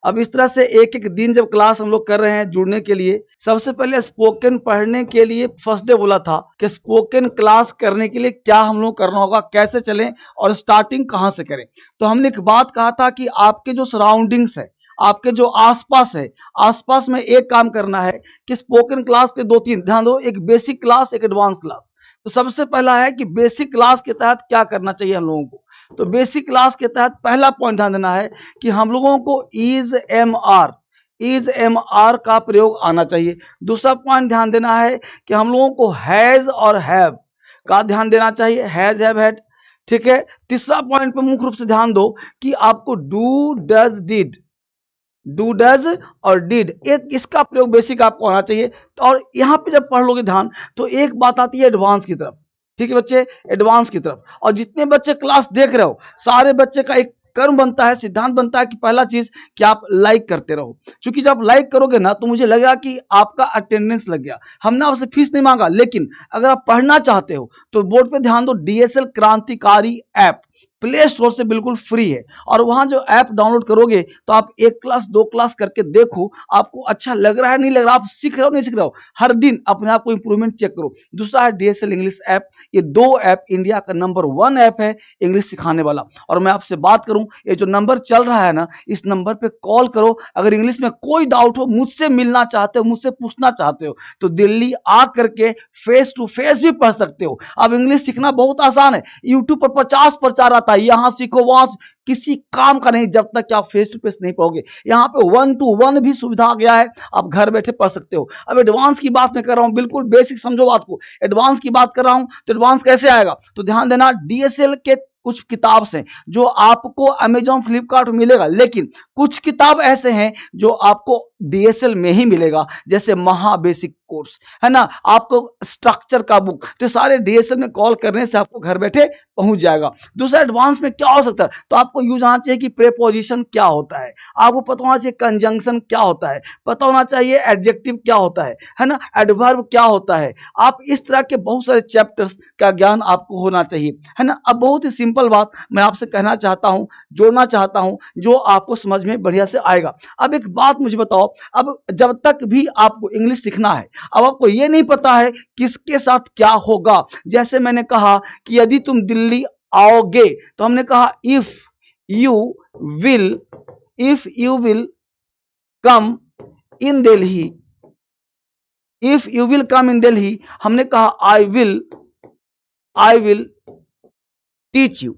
अब इस तरह से एक एक दिन जब क्लास हम लोग कर रहे हैं जुड़ने के लिए, सबसे पहले स्पोकन पढ़ने के लिए फर्स्ट डे बोला था कि स्पोकन क्लास करने के लिए क्या हम लोग करना होगा, कैसे चलें और स्टार्टिंग कहाँ से करें। तो हमने एक बात कहा था कि आपके जो सराउंडिंग्स है, आपके जो आसपास है, आसपास में एक काम करना है कि स्पोकन क्लास के दो तीन ध्यान दो, एक बेसिक क्लास, एक एडवांस क्लास। तो सबसे पहला है कि बेसिक क्लास के तहत क्या करना चाहिए हम लोगों को। तो बेसिक क्लास के तहत पहला पॉइंट ध्यान देना है कि हम लोगों को इज एम आर का प्रयोग आना चाहिए। दूसरा पॉइंट ध्यान देना है कि हम लोगों को हैज और हैव का ध्यान देना चाहिए, हैज हैव हैड, ठीक है। तीसरा पॉइंट पे मुख्य रूप से ध्यान दो कि आपको do does did, do does और डिड, एक इसका प्रयोग बेसिक आपको आना चाहिए। और यहां पे जब पढ़ लोगे ध्यान, तो एक बात आती है एडवांस की तरफ, ठीक है बच्चे, एडवांस की तरफ। और जितने बच्चे क्लास देख रहे हो, सारे बच्चे का एक कर्म बनता है, सिद्धांत बनता है कि पहला चीज कि आप लाइक करते रहो। क्योंकि जब लाइक करोगे ना, तो मुझे लगेगा कि आपका अटेंडेंस लग गया। हमने आपसे फीस नहीं मांगा, लेकिन अगर आप पढ़ना चाहते हो तो बोर्ड पे ध्यान दो, डीएसएल क्रांतिकारी ऐप प्ले स्टोर से बिल्कुल फ्री है। और वहां जो ऐप डाउनलोड करोगे तो आप एक क्लास दो क्लास करके देखो, आपको अच्छा लग रहा है नहीं लग रहा, आप सीख रहे हो नहीं सीख रहे हो, हर दिन अपने आप को इंप्रूवमेंट चेक करो। दूसरा है डीएसएल इंग्लिश ऐप। ये दो ऐप इंडिया का नंबर 1 ऐप है इंग्लिश सिखाने वाला। और मैं आपसे बात करूं, ये जो नंबर चल रहा है ना, इस नंबर पे कॉल करो। अगर इंग्लिश में कोई डाउट हो, मुझसे मिलना चाहते हो, मुझसे पूछना चाहते हो, तो दिल्ली आ करके फेस टू फेस भी पढ़ सकते हो। अब इंग्लिश सीखना बहुत आसान है, यूट्यूब पर 50 प्रचार आता है, यहां सीखो वहां, किसी काम का नहीं जब तक कि आप फेस टू फेस नहीं पढ़ोगे। यहाँ पे 1 to 1 भी सुविधा आ गया है, आप घर बैठे पढ़ सकते हो। अब एडवांस की बात मैं कर रहा हूं, बिल्कुल बेसिक समझो बात को, एडवांस की बात कर रहा हूं। तो एडवांस कैसे आएगा, तो ध्यान देना, डीएसएल के कुछ किताब से जो आपको अमेजॉन फ्लिपकार्ट में मिलेगा, लेकिन कुछ किताब ऐसे हैं जो आपको डीएसएल में ही मिलेगा, जैसे महा बेसिक कोर्स है ना, आपको स्ट्रक्चर का बुक, तो सारे डीएसएल में कॉल करने से आपको घर बैठे पहुंच जाएगा। दूसरा एडवांस में क्या हो सकता है, तो आपको यूज आना चाहिए कि प्रेपोजिशन क्या होता है, आपको पता होना चाहिए कंजंक्शन क्या होता है, पता होना चाहिए एडजेक्टिव क्या होता है ना, एडवर्ब क्या होता है। आप इस तरह के बहुत सारे चैप्टर्स का ज्ञान आपको होना चाहिए, है ना। अब बहुत ही सिंपल बात मैं आपसे कहना चाहता हूं, जोड़ना चाहता हूं, जो आपको समझ में बढ़िया से आएगा। अब एक बात मुझे बताओ, अब जब तक भी आपको इंग्लिश सीखना है, अब आपको ये नहीं पता है किसके साथ क्या होगा। जैसे मैंने कहा कि यदि तुम दिल्ली आओगे, तो हमने कहा if you will, if you will come in Delhi, if you will come in Delhi, हमने कहा I will teach you,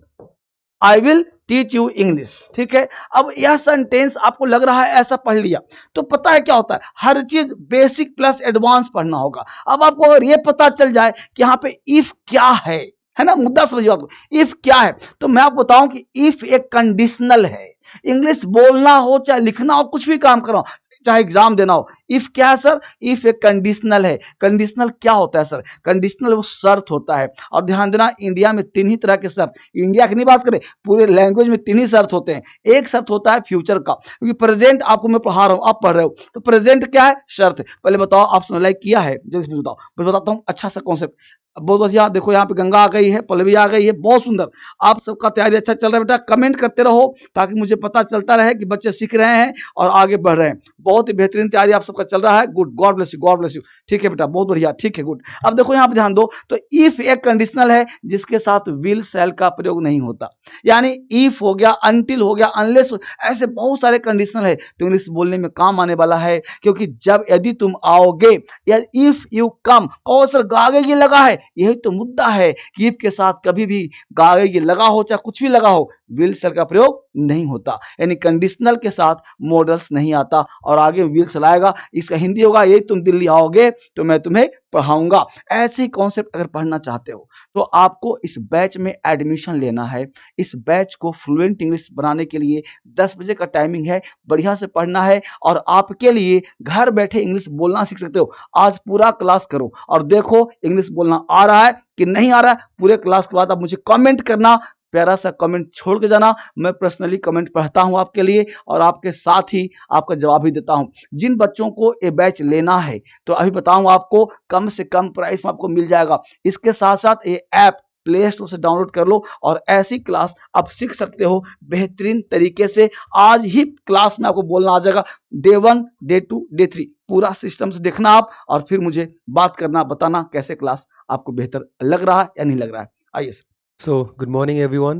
I will teach you English, ठीक है। अब यह सेंटेंस आपको लग रहा है ऐसा पढ़ लिया, तो पता है क्या होता है, हर चीज बेसिक प्लस एडवांस पढ़ना होगा। अब आपको अगर ये पता चल जाए कि यहाँ पे इफ क्या है ना, मुद्दा समझिए आपको, इफ क्या है, तो मैं आपको बताऊं कि इफ एक कंडीशनल है। इंग्लिश बोलना हो चाहे लिखना हो, कुछ भी काम करो, चाहे एग्जाम देना हो, इफ क्या है सर, इफ एक कंडीशनल है। कंडीशनल क्या होता है सर, कंडीशनल वो शर्त होता है। और ध्यान देना, इंडिया में 3 ही तरह के शर्त, इंडिया की नहीं बात करें, पूरे लैंग्वेज में 3 ही शर्त होते हैं। एक शर्त होता है फ्यूचर का, क्योंकि प्रेजेंट आपको मैं पढ़ा रहा हूं, आप पढ़ रहे हो, तो प्रेजेंट क्या है, शर्त। पहले बताओ आप लाइक किया है, जल्दी बताओ, मैं बताता हूँ अच्छा सा कॉन्सेप्ट। बहुत बढ़िया, देखो यहाँ पे गंगा आ गई है, पल्लवी आ गई है, बहुत सुंदर। आप सबका तैयारी अच्छा चल रहा है बेटा, कमेंट करते रहो ताकि मुझे पता चलता रहे कि बच्चे सीख रहे हैं और आगे बढ़ रहे हैं। बहुत ही बेहतरीन तैयारी आप सबका चल रहा है, good, God bless you, God bless you, ठीक है बेटा, बहुत बढ़िया, ठीक है, गुड। अब देखो यहाँ पे ध्यान दो, तो इफ एक कंडीशनल है जिसके साथ विल शैल का प्रयोग नहीं होता, यानी इफ हो गया, अनटिल हो गया, अनलेस, ऐसे बहुत सारे कंडीशनल है, तो इंग्लिश बोलने में काम आने वाला है। क्योंकि जब यदि तुम आओगे, या इफ यू कम, कौन सर गागे ये लगा है, यही तो मुद्दा है कि इफ के साथ कभी भी गागे ये लगा हो चाहे कुछ भी लगा हो, विल शैल का प्रयोग नहीं होता, यानी कंडीशनल के साथ मॉडल्स नहीं आता और आगे विल शैल आएगा। इसका हिंदी होगा, यही तुम दिल्ली आओगे तो मैं तुम्हें पढ़ाऊंगा। ऐसे ही कॉन्सेप्ट अगर पढ़ना चाहते हो तो आपको इस बैच में एडमिशन लेना है। इस बैच को फ्लुएंट इंग्लिश बनाने के लिए 10 बजे का टाइमिंग है, बढ़िया से पढ़ना है और आपके लिए घर बैठे इंग्लिश बोलना सीख सकते हो। आज पूरा क्लास करो और देखो इंग्लिश बोलना आ रहा है कि नहीं आ रहा है। पूरे क्लास के बाद आप मुझे कमेंट करना, प्यारा सा कमेंट छोड़ के जाना, मैं पर्सनली कमेंट पढ़ता हूं आपके लिए और आपके साथ ही आपका जवाब भी देता हूं। जिन बच्चों को ये बैच लेना है तो अभी बताऊं आपको, कम से कम प्राइस में आपको मिल जाएगा। इसके साथ साथ ये ऐप प्ले स्टोर से डाउनलोड कर लो और ऐसी क्लास आप सीख सकते हो बेहतरीन तरीके से। आज ही क्लास में आपको बोलना आ जाएगा, डे 1, डे 2, डे 3 पूरा सिस्टम से देखना आप, और फिर मुझे बात करना, बताना कैसे क्लास आपको बेहतर लग रहा है या नहीं लग रहा है। आइए sir. So, good morning, everyone.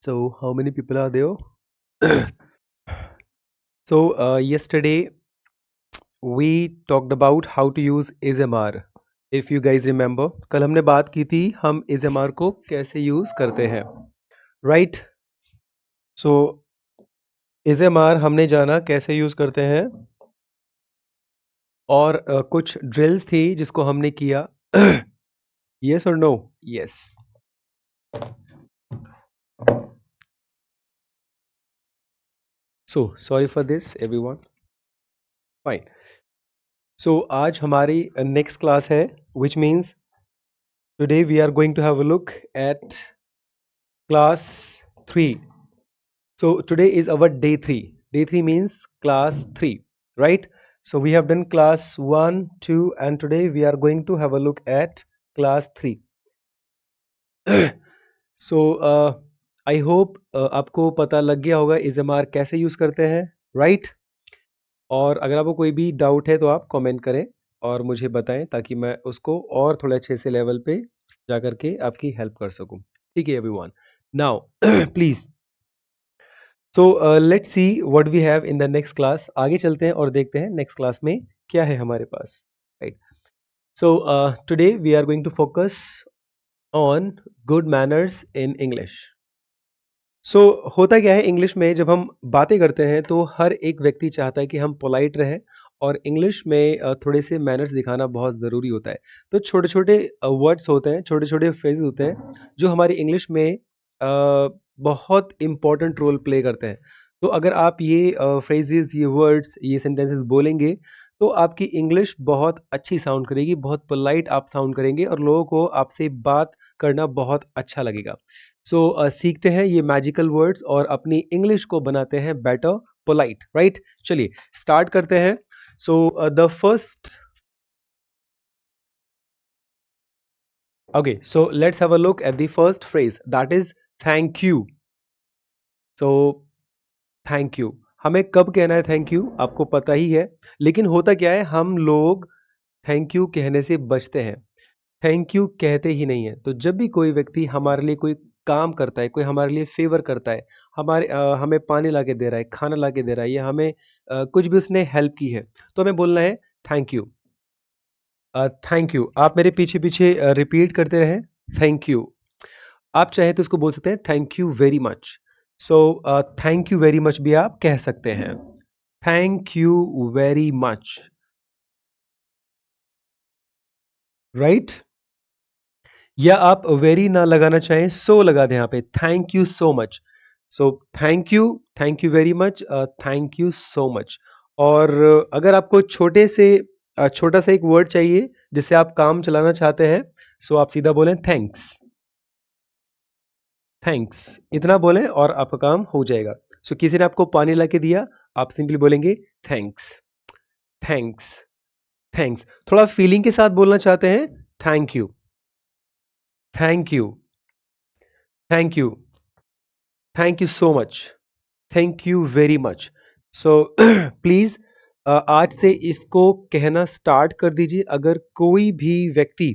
So, how many people are there? So, yesterday we talked about how to use ASMR. If you guys remember, कल हमने बात की थी हम ASMR को कैसे यूज करते हैं, right? So, ASMR हमने जाना कैसे यूज करते हैं और कुछ ड्रिल्स थी जिसको हमने किया. Yes or no? Yes. So, sorry for this, everyone. Fine. So, आज हमारी next class है, which means today we are going to have a look at class 3. So, today is our day 3. Day 3 means class 3, right? So, we have done class 1, 2, and today we are going to have a look at class 3. So, I hope आपको पता लग गया होगा ASMR कैसे use करते हैं, right? और अगर आपको कोई भी डाउट है तो आप कमेंट करें और मुझे बताएं ताकि मैं उसको और थोड़े अच्छे से लेवल पे जा करके आपकी हेल्प कर सकूं. ठीक है everyone. Now please, so let's see what we have in the next class. आगे चलते हैं और देखते हैं नेक्स्ट क्लास में क्या है हमारे पास, right? So today we are going to focus on good manners in English. So होता क्या है इंग्लिश में, जब हम बातें करते हैं तो हर एक व्यक्ति चाहता है कि हम पोलाइट रहें और इंग्लिश में थोड़े से मैनर्स दिखाना बहुत ज़रूरी होता है. तो छोटे छोटे वर्ड्स होते हैं, छोटे छोटे फ्रेजेस होते हैं जो हमारी इंग्लिश में बहुत इम्पोर्टेंट रोल प्ले करते हैं. तो अगर आप ये फ्रेजेस, ये वर्ड्स, ये सेंटेंसेस बोलेंगे तो आपकी इंग्लिश बहुत अच्छी साउंड करेगी, बहुत पोलाइट आप साउंड करेंगे और लोगों को आपसे बात करना बहुत अच्छा लगेगा. सो सीखते हैं ये मैजिकल वर्ड्स और अपनी इंग्लिश को बनाते हैं बेटर, पोलाइट, राइट? चलिए स्टार्ट करते हैं. सो the first, okay, so let's have a look at the first phrase, that is thank you. So thank you, हमें कब कहना है थैंक यू आपको पता ही है, लेकिन होता क्या है हम लोग थैंक यू कहने से बचते हैं, थैंक यू कहते ही नहीं है. तो जब भी कोई व्यक्ति हमारे लिए कोई काम करता है, कोई हमारे लिए फेवर करता है, हमें पानी ला के दे रहा है, खाना ला के दे रहा है या हमें कुछ भी उसने हेल्प की है, तो हमें बोलना है थैंक यू. थैंक यू, आप मेरे पीछे पीछे रिपीट करते रहें. Thank you. आप चाहे तो इसको बोल सकते हैं thank you very much. So thank you very much भी आप कह सकते हैं. Thank you very much, right? या आप वेरी ना लगाना चाहें, सो लगा दें यहाँ पे, thank you so much. So thank you very much, thank you so much. और अगर आपको छोटा सा एक वर्ड चाहिए जिससे आप काम चलाना चाहते हैं, सो आप सीधा बोलें थैंक्स. थैंक्स इतना बोलें और आपका काम हो जाएगा. सो किसी ने आपको पानी ला के दिया, आप सिंपली बोलेंगे थैंक्स. थैंक्स. थैंक्स थोड़ा फीलिंग के साथ बोलना चाहते हैं, thank you. Thank you. Thank you. Thank you so much. Thank you very much. So please आज से इसको कहना स्टार्ट कर दीजिए. अगर कोई भी व्यक्ति,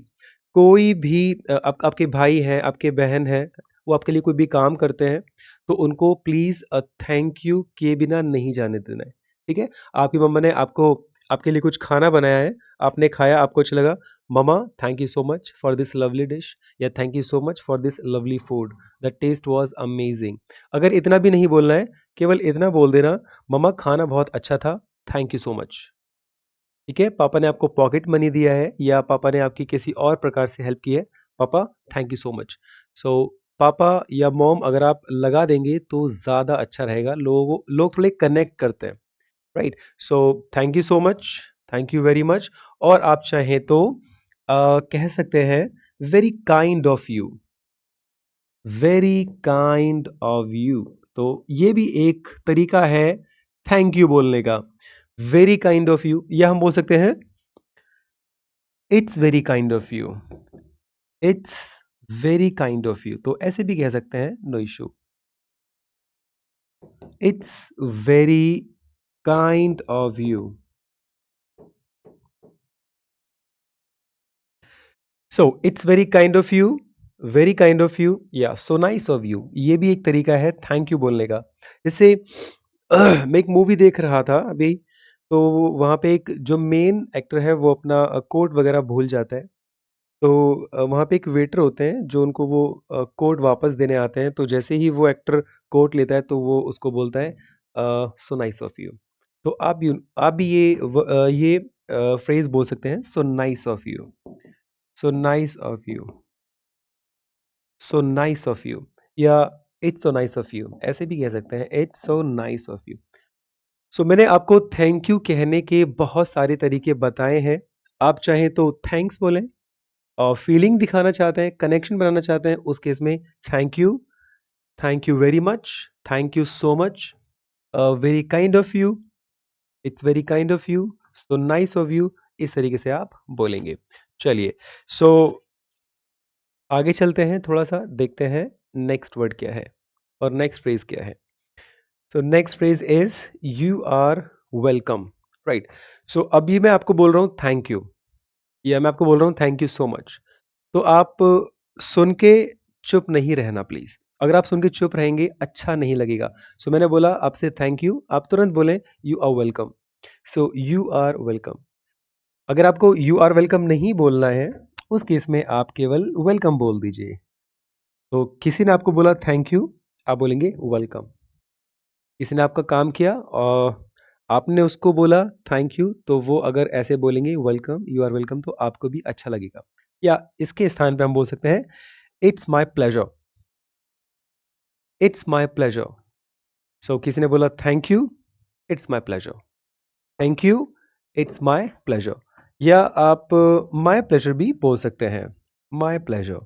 कोई भी आपके भाई हैं, आपके बहन हैं, वो आपके लिए कोई भी काम करते हैं तो उनको प्लीज थैंक यू किए बिना नहीं जाने देना है. ठीक है? आपकी मम्मा ने आपके लिए कुछ खाना बनाया है, आपने खाया, आपको अच्छा लगा, mama thank you so much for this lovely dish, या thank you so much for this lovely food, the taste was amazing. अगर इतना भी नहीं बोलना है, केवल इतना बोल देना, मम्मा खाना बहुत अच्छा था, थैंक यू सो मच. ठीक है? पापा ने आपको पॉकेट मनी दिया है या पापा ने आपकी किसी और प्रकार से हेल्प की है, पापा थैंक यू सो मच. सो पापा या मॉम अगर आप लगा देंगे तो ज़्यादा अच्छा रहेगा, लोग थोड़े कनेक्ट करते हैं, right? So thank you so much, thank you very much. और आप चाहें तो कह सकते हैं very kind of you, very kind of you. तो ये भी एक तरीका है थैंक यू बोलने का, वेरी काइंड ऑफ यू. या हम बोल सकते हैं it's very kind of you, it's very kind of you, तो ऐसे भी कह सकते हैं, no issue. It's very kind of you. So it's very kind of you, very kind of you या सो नाइस ऑफ यू, ये भी एक तरीका है थैंक यू बोलने का। जैसे मैं एक मूवी देख रहा था अभी, तो वहाँ पे एक जो मेन एक्टर है वो अपना कोट वगैरह भूल जाता है। तो वहाँ पे एक वेटर होते हैं जो उनको वो कोट वापस देने आते हैं, तो जैसे ही वो एक्टर कोट लेता है तो वो उसको बोलता है सो नाइस ऑफ यू। तो आप भी ये फ्रेज बोल सकते हैं, so nice of you, so nice of you, so nice of you, या it's so nice of you, ऐसे भी कह सकते हैं, it's so nice of you. So मैंने आपको थैंक यू कहने के बहुत सारे तरीके बताए हैं। आप चाहें तो थैंक्स बोलें, और फीलिंग दिखाना चाहते हैं, कनेक्शन बनाना चाहते हैं, उस केस में thank you very much, thank you so much, very kind of you, it's very kind of you, so nice of you, इस तरीके से आप बोलेंगे। चलिए, सो आगे चलते हैं, थोड़ा सा देखते हैं नेक्स्ट वर्ड क्या है और नेक्स्ट फ्रेज क्या है। So next phrase is you are welcome, right. So अभी मैं आपको बोल रहा हूँ थैंक यू, या मैं आपको बोल रहा हूँ थैंक यू सो मच, तो आप सुन के चुप नहीं रहना प्लीज। अगर आप सुन के चुप रहेंगे अच्छा नहीं लगेगा। सो मैंने बोला आपसे थैंक यू, आप तुरंत बोलें you are welcome. So you are welcome. अगर आपको यू आर वेलकम नहीं बोलना है, उस केस में आप केवल वेलकम बोल दीजिए। तो किसी ने आपको बोला थैंक यू, आप बोलेंगे वेलकम। किसी ने आपका काम किया और आपने उसको बोला थैंक यू, तो वो अगर ऐसे बोलेंगे वेलकम, यू आर वेलकम, तो आपको भी अच्छा लगेगा। या इसके स्थान पे हम बोल सकते हैं it's my pleasure, it's my pleasure. So किसी ने बोला thank you, it's my pleasure, thank you, it's my pleasure. या आप माई प्लेजर भी बोल सकते हैं, माई प्लेजर।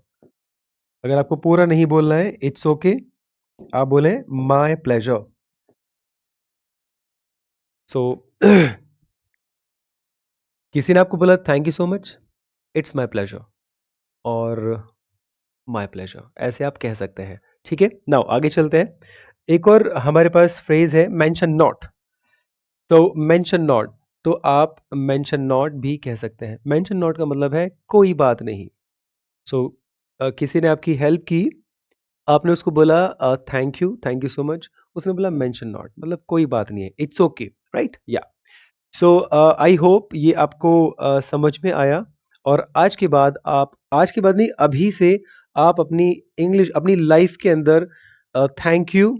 अगर आपको पूरा नहीं बोलना है इट्स ओके, आप बोले माई प्लेजर। सो किसी ने आपको बोला thank you so much, it's my pleasure, और माई प्लेजर, ऐसे आप कह सकते हैं। ठीक है, नाउ आगे चलते हैं। एक और हमारे पास फ्रेज है मेंशन नॉट। तो मेंशन नॉट, तो आप मेंशन नॉट भी कह सकते हैं। मेंशन नॉट का मतलब है कोई बात नहीं। सो किसी ने आपकी हेल्प की, आपने उसको बोला थैंक यू सो मच, उसने बोला मेंशन नॉट, मतलब कोई बात नहीं है, it's okay, right. Yeah so I hope ये आपको समझ में आया। और आज के बाद नहीं, अभी से आप अपनी इंग्लिश, अपनी लाइफ के अंदर थैंक यू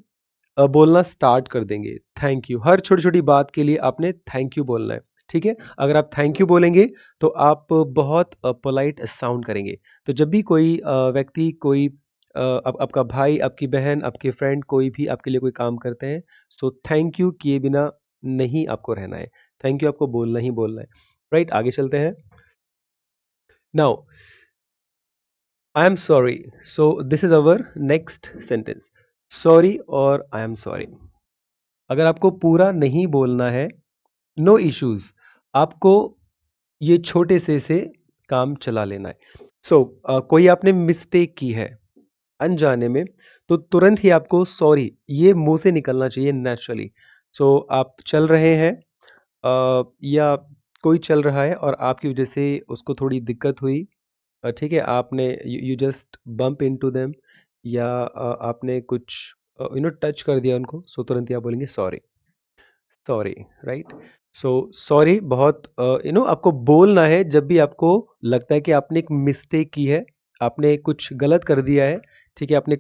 बोलना स्टार्ट कर देंगे। थैंक यू, हर छोटी छोटी बात के लिए आपने थैंक यू बोलना है। ठीक है, अगर आप थैंक यू बोलेंगे तो आप बहुत पोलाइट साउंड करेंगे। तो जब भी कोई व्यक्ति, कोई आपका भाई, आपकी बहन, आपके फ्रेंड, कोई भी आपके लिए कोई काम करते हैं, सो थैंक यू किए बिना नहीं आपको रहना है, थैंक यू आपको बोलना ही बोलना है, राइट। आगे चलते हैं। Now I am sorry, so this is our next sentence, sorry और आई एम सॉरी। अगर आपको पूरा नहीं बोलना है, नो इश्यूज, आपको ये छोटे से काम चला लेना है। सो कोई आपने मिस्टेक की है अनजाने में, तो तुरंत ही आपको सॉरी ये मुंह से निकलना चाहिए नेचुरली। सो आप चल रहे हैं, या कोई चल रहा है और आपकी वजह से उसको थोड़ी दिक्कत हुई, ठीक है, आपने you just bump into them, या आपने कुछ टच कर दिया उनको, सो तुरंत ही आप बोलेंगे sorry, sorry, right. So sorry बहुत आपको बोलना है जब भी आपको लगता है कि आपने एक मिस्टेक की है, आपने कुछ गलत कर दिया है। ठीक है, आपने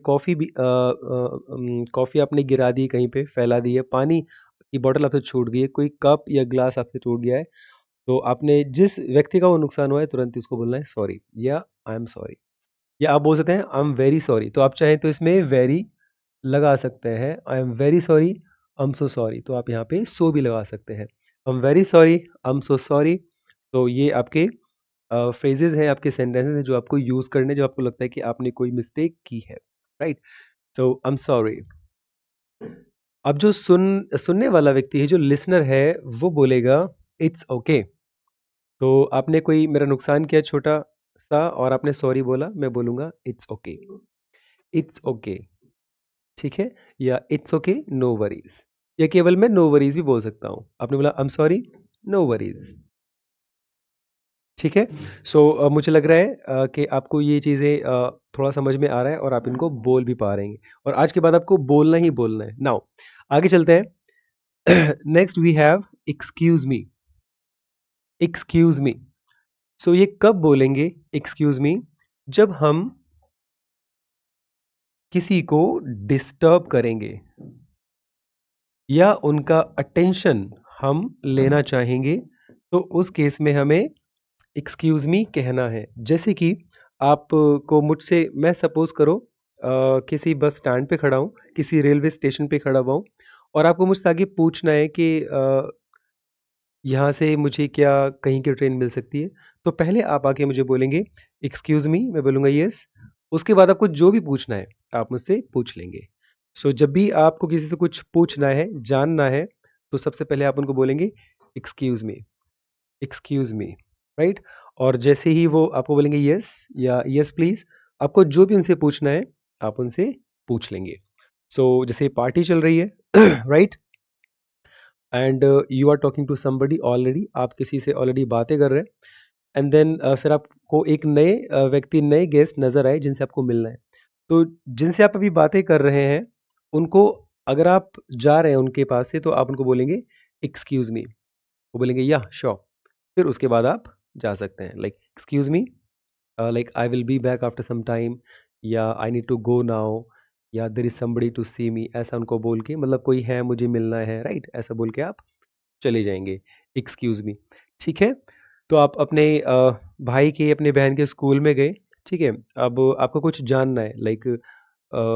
कॉफ़ी आपने गिरा दी, कहीं पे फैला दी है, पानी की बोतल आपसे छूट गई है, कोई कप या ग्लास आपसे टूट गया है, तो आपने जिस व्यक्ति का वो नुकसान हुआ है तुरंत ही उसको बोलना है सॉरी, या आई एम सॉरी। या आप बोल सकते हैं आई एम वेरी सॉरी, तो आप चाहें तो इसमें वेरी लगा सकते हैं, I am very sorry, I am so sorry, तो आप यहाँ पे सो भी लगा सकते हैं, I am very sorry, I am so sorry. तो ये आपके फ्रेजेस हैं, आपके सेंटेंसेस हैं जो आपको यूज़ करने, जो आपको लगता है कि आपने कोई मिस्टेक की है, right. So I am sorry. अब जो सुनने वाला व्यक्ति है, जो लिसनर है, वो बोलेगा इट्स ओके। तो आपने कोई मेरा नुकसान किया छोटा, सा और आपने सॉरी बोला, मैं बोलूँगा इट्स ओके, इट्स ओके, ठीक है? या इट्स ओके, नो वरीज़, या केवल मैं नो वरीज़ भी बोल सकता हूँ। आपने बोला I am sorry, no worries, ठीक है? सो मुझे लग रहा है कि आपको ये चीज़ें थोड़ा समझ में आ रहा है और आप इनको बोल भी पा रहे हैं और आज के बाद आपको बोलना ही बोलना है। नाउ आगे चलते हैं। Next we have excuse me, excuse me. So ये कब बोलेंगे एक्सक्यूज़ मी? जब हम किसी को डिस्टर्ब करेंगे या उनका अटेंशन हम लेना चाहेंगे, तो उस केस में हमें एक्सक्यूज़ मी कहना है। जैसे कि आपको मुझसे, मैं सपोज़ करो किसी बस स्टैंड पे खड़ा हूँ, किसी रेलवे स्टेशन पे खड़ा हुआ हूँ और आपको मुझसे आगे पूछना है कि यहाँ से मुझे क्या कहीं की ट्रेन मिल सकती है? तो पहले आप आके मुझे बोलेंगे एक्सक्यूज़ मी, मैं बोलूँगा यस। उसके बाद आपको जो भी पूछना है, आप मुझसे पूछ लेंगे। सो जब भी आपको किसी से कुछ पूछना है, जानना है, तो सबसे पहले आप उनको बोलेंगे एक्सक्यूज़ मी, एक्सक्यूज़ मी, राइट? और जैसे ही वो आपको बोलेंगे यस या यस प्लीज़, आपको जो भी उनसे पूछना है, आप उनसे पूछ लेंगे। सो जैसे पार्टी चल रही है, right? And you are talking to somebody already, आप किसी से ऑलरेडी बातें कर रहे हैं एंड देन फिर आपको एक नए व्यक्ति, नए गेस्ट नज़र आए जिनसे आपको मिलना है। तो जिनसे आप अभी बातें कर रहे हैं, उनको अगर आप जा रहे हैं उनके पास से, तो आप उनको बोलेंगे एक्सक्यूज़ मी, वो बोलेंगे या श्योर, फिर उसके बाद आप जा सकते हैं। Like excuse me, like I will be back after some time, या I need to go now, या there is somebody to see me, ऐसा उनको बोल के, मतलब कोई है मुझे मिलना है, राइट? ऐसा बोल के आप चले जाएंगे, एक्सक्यूज़ मी, ठीक है? तो आप अपने भाई के, अपने बहन के स्कूल में गए, ठीक है? अब आपको कुछ जानना है, लाइक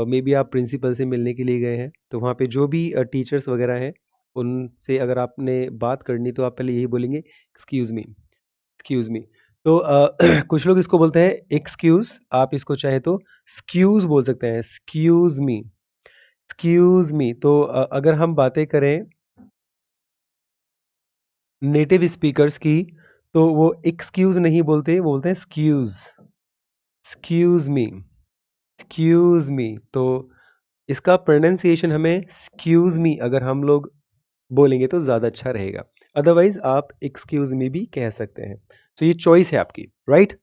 मे बी आप प्रिंसिपल से मिलने के लिए गए हैं, तो वहाँ पे जो भी टीचर्स वगैरह हैं, उनसे अगर आपने बात करनी, तो आप पहले यही बोलेंगे एक्सक्यूज़ मी, एक्सक्यूज़ मी। तो कुछ लोग इसको बोलते हैं एक्सक्यूज़, आप इसको चाहे तो स्क्यूज़ बोल सकते हैं, एक्सक्यूज़ मी, एक्सक्यूज़ मी। तो अगर हम बातें करें नेटिव स्पीकर्स की, तो वो एक्सक्यूज़ नहीं बोलते, वो बोलते हैं स्क्यूज़, एक्सक्यूज़ मी, एक्सक्यूज़ मी। तो इसका प्रोनाउंसिएशन हमें एक्सक्यूज़ मी अगर हम लोग बोलेंगे तो ज़्यादा अच्छा रहेगा। अदरवाइज़ आप एक्सक्यूज़ मी भी कह सकते हैं। तो ये चॉइस है आपकी, right?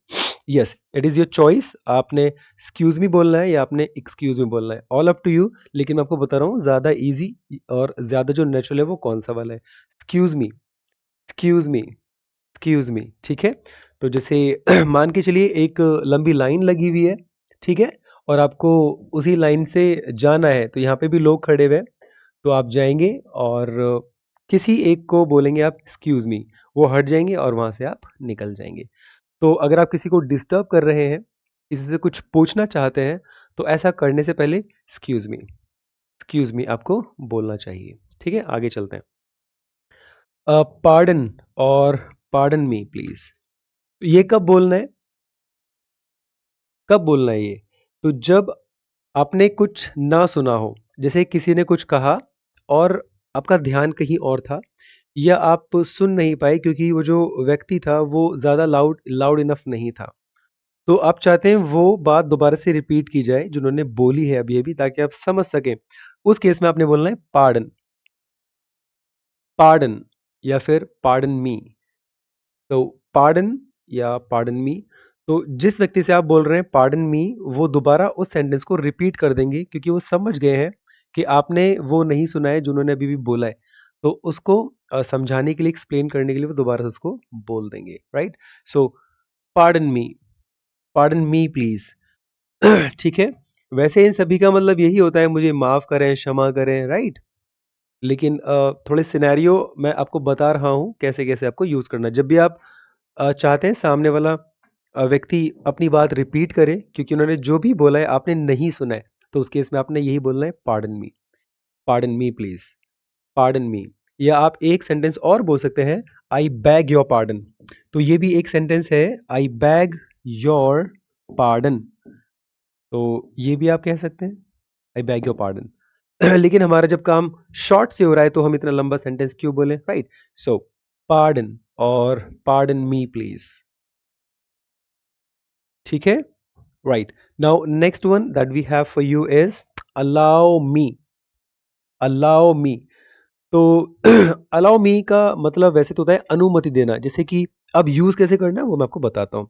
Yes, it is your choice, आपने एक्सक्यूज़ मी बोलना है या आपने एक्सक्यूज़ मी बोलना है, ऑल अप टू यू। लेकिन मैं आपको बता रहा हूँ ज़्यादा ईज़ी और ज़्यादा जो नेचुरल है वो कौन-सा वाला है, excuse me, excuse me, excuse मी, ठीक है? तो जैसे मान के चलिए एक लंबी लाइन लगी हुई है, ठीक है? और आपको उसी लाइन से जाना है, तो यहाँ पे भी लोग खड़े हुए हैं, तो आप जाएँगे और किसी एक को बोलेंगे आप एक्सक्यूज़ मी, वो हट जाएँगे और वहाँ से आप निकल जाएँगे। तो अगर आप किसी को डिस्टर्ब कर रहे हैं, किसी से कुछ पूछना चाहते हैं, तो ऐसा करने से पहले एक्सक्यूज़ मी आपको बोलना चाहिए, ठीक है? आगे चलते हैं। पार्डन और पार्डन मी प्लीज़, ये कब बोलना है? कब बोलना है ये? तो जब आपने कुछ ना सुना हो, जैसे किसी ने कुछ कहा और आपका ध्यान कहीं और था, या आप सुन नहीं पाए क्योंकि वो जो व्यक्ति था वो ज़्यादा लाउड लाउड इनफ नहीं था। तो आप चाहते हैं वो बात दोबारा से रिपीट की जाए जो उन्होंने बोली है अभी-अभी, ताकि आप समझ सकें। उस केस में आपने बोलना है पार्डन, पार्डन, या फिर पार्डन मी। तो पार्डन या पार्डन मी, तो जिस व्यक्ति से आप बोल रहे हैं पार्डन मी, वो दोबारा उस सेंटेंस को रिपीट कर देंगे क्योंकि वो समझ गए हैं कि आपने वो नहीं सुना है जो उन्होंने अभी भी बोला है। तो उसको समझाने के लिए, एक्सप्लेन करने के लिए वो दोबारा से उसको बोल देंगे, right? So pardon me please. ठीक है? वैसे इन सभी का मतलब यही होता है, मुझे माफ करें, क्षमा करें, राइट? लेकिन थोड़े सिनेरियो मैं आपको बता रहा हूँ कैसे कैसे आपको यूज करना है। जब भी आप चाहते हैं सामने वाला व्यक्ति अपनी बात रिपीट करे क्योंकि उन्होंने जो भी बोला है आपने नहीं सुना है, तो उस केस में आपने यही बोलना है pardon me please, pardon me. या आप एक सेंटेंस और बोल सकते हैं, आई बैग योर पार्डन। तो ये भी एक सेंटेंस है, आई बैग योर पार्डन। तो ये भी आप कह सकते हैं, आई बैग योर पार्डन। लेकिन हमारा जब काम शॉर्ट से हो रहा है तो हम इतना लंबा सेंटेंस क्यों बोले, राइट? सो पार्डन और पार्डन मी प्लीज। ठीक है, right. Now next one that we have for you is allow me. Allow me, तो अलाउ मी का मतलब वैसे तो होता है अनुमति देना, जैसे कि अब यूज कैसे करना है वो मैं आपको बताता हूँ।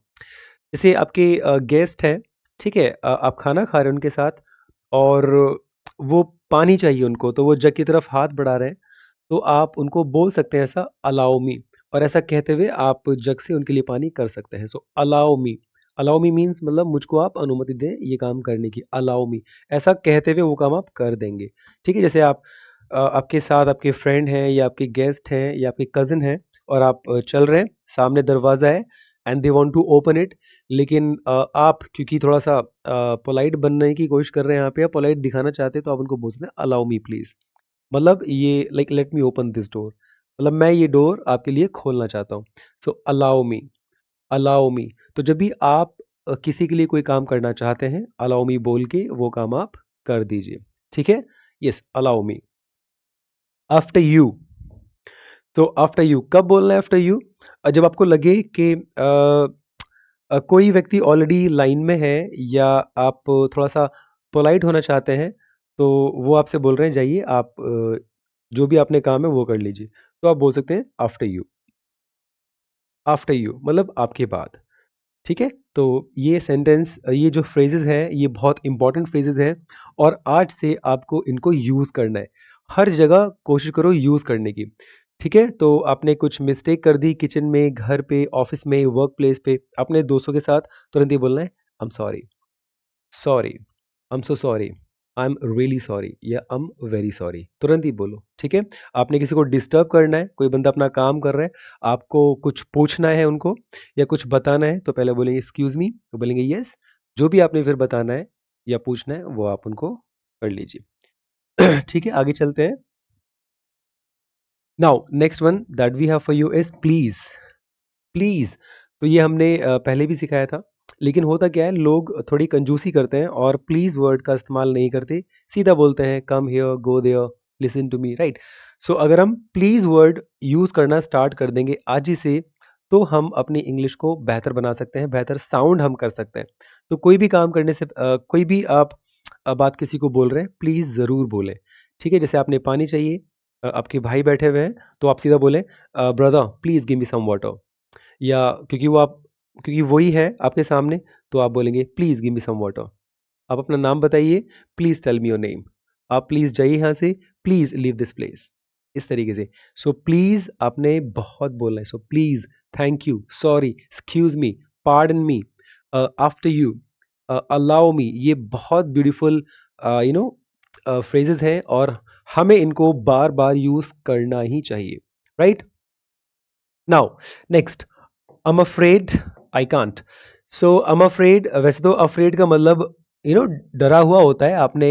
जैसे आपके गेस्ट हैं, ठीक है, आप खाना खा रहे हैं उनके साथ, और वो पानी चाहिए उनको, तो वो जग की तरफ हाथ बढ़ा रहे हैं, तो आप उनको बोल सकते हैं ऐसा अलाउ मी, और ऐसा कहते हुए आप जग से उनके लिए पानी कर सकते हैं। सो अलाउ मी, अलाउ मी मीन्स मतलब मुझको आप अनुमति दें ये काम करने की, अलाउ मी, ऐसा कहते हुए वो काम आप कर देंगे। ठीक है, जैसे आप आपके साथ आपके फ्रेंड हैं या आपके गेस्ट हैं या आपके कजिन हैं, और आप चल रहे हैं, सामने दरवाज़ा है and they want to open it, लेकिन आप क्योंकि थोड़ा सा पोलाइट बनने की कोशिश कर रहे हैं यहाँ पे, आप पोलाइट दिखाना चाहते हैं, तो आप उनको बोल सकते हैं अलाउ मी प्लीज़, मतलब ये like let me open this door, मतलब मैं ये डोर आपके लिए खोलना चाहता हूँ। सो अलाउ मी, अलाउ मी। तो जब भी आप किसी के लिए कोई काम करना चाहते हैं, अलाउ मी बोल के वो काम आप कर दीजिए। ठीक है, yes, allow me. After you, तो आफ्टर यू कब बोलना है आफ्टर यू? जब आपको लगे कि कोई व्यक्ति ऑलरेडी लाइन में है, या आप थोड़ा सा पोलाइट होना चाहते हैं, तो वो आपसे बोल रहे हैं जाइए आप जो भी आपने काम है वो कर लीजिए, तो आप बोल सकते हैं आफ्टर यू। आफ्टर यू मतलब आपके बाद। ठीक है, तो ये सेंटेंस, ये जो फ्रेजेस हैं ये बहुत इंपॉर्टेंट फ्रेजेस हैं, और आज से आपको इनको यूज़ करना है, हर जगह कोशिश करो यूज़ करने की। ठीक है, तो आपने कुछ मिस्टेक कर दी किचन में, घर पे, ऑफिस में, वर्क प्लेस पे, अपने दोस्तों के साथ, तुरंत ये बोलना है आई am sorry, sorry, I am so sorry, I am really sorry, या आई एम वेरी सॉरी, तुरंत ही बोलो। ठीक है, आपने किसी को डिस्टर्ब करना है, कोई बंदा अपना काम कर रहा है, आपको कुछ पूछना है उनको या कुछ बताना है, तो पहले बोलेंगे एक्सक्यूज मी, तो बोलेंगे यस, जो भी आपने फिर बताना है या पूछना है वो आप उनको कर लीजिए। ठीक है, आगे चलते हैं। Now next one that we have for you is please. Please, तो ये हमने पहले भी सिखाया था, लेकिन होता क्या है, लोग थोड़ी कंजूसी करते हैं और प्लीज वर्ड का इस्तेमाल नहीं करते, सीधा बोलते हैं come here, go there, listen to me, right. So अगर हम प्लीज वर्ड यूज करना स्टार्ट कर देंगे आज ही से, तो हम अपनी इंग्लिश को बेहतर बना सकते हैं, बेहतर साउंड हम कर सकते हैं। तो कोई भी काम करने से कोई भी आप बात किसी को बोल रहे हैं, प्लीज जरूर बोलें। ठीक है, जैसे आपने पानी चाहिए, आपके भाई बैठे हुए हैं, तो आप सीधा बोलें brother please give me some water, या क्योंकि वही है आपके सामने, तो आप बोलेंगे please give me some water. आप अपना नाम बताइए, please tell me your name, आप प्लीज जाइए यहाँ से, प्लीज लीव दिस प्लेस, इस तरीके से। सो प्लीज आपने बहुत बोलना है, so please, thank you, sorry, excuse me, pardon me, after you, allow me, ये बहुत ब्यूटीफुल यू नो फ्रेजेस हैं, और हमें इनको बार बार यूज करना ही चाहिए, right. Now next, I'm afraid I can't. So I'm afraid, वैसे तो afraid का मतलब डरा हुआ होता है, आपने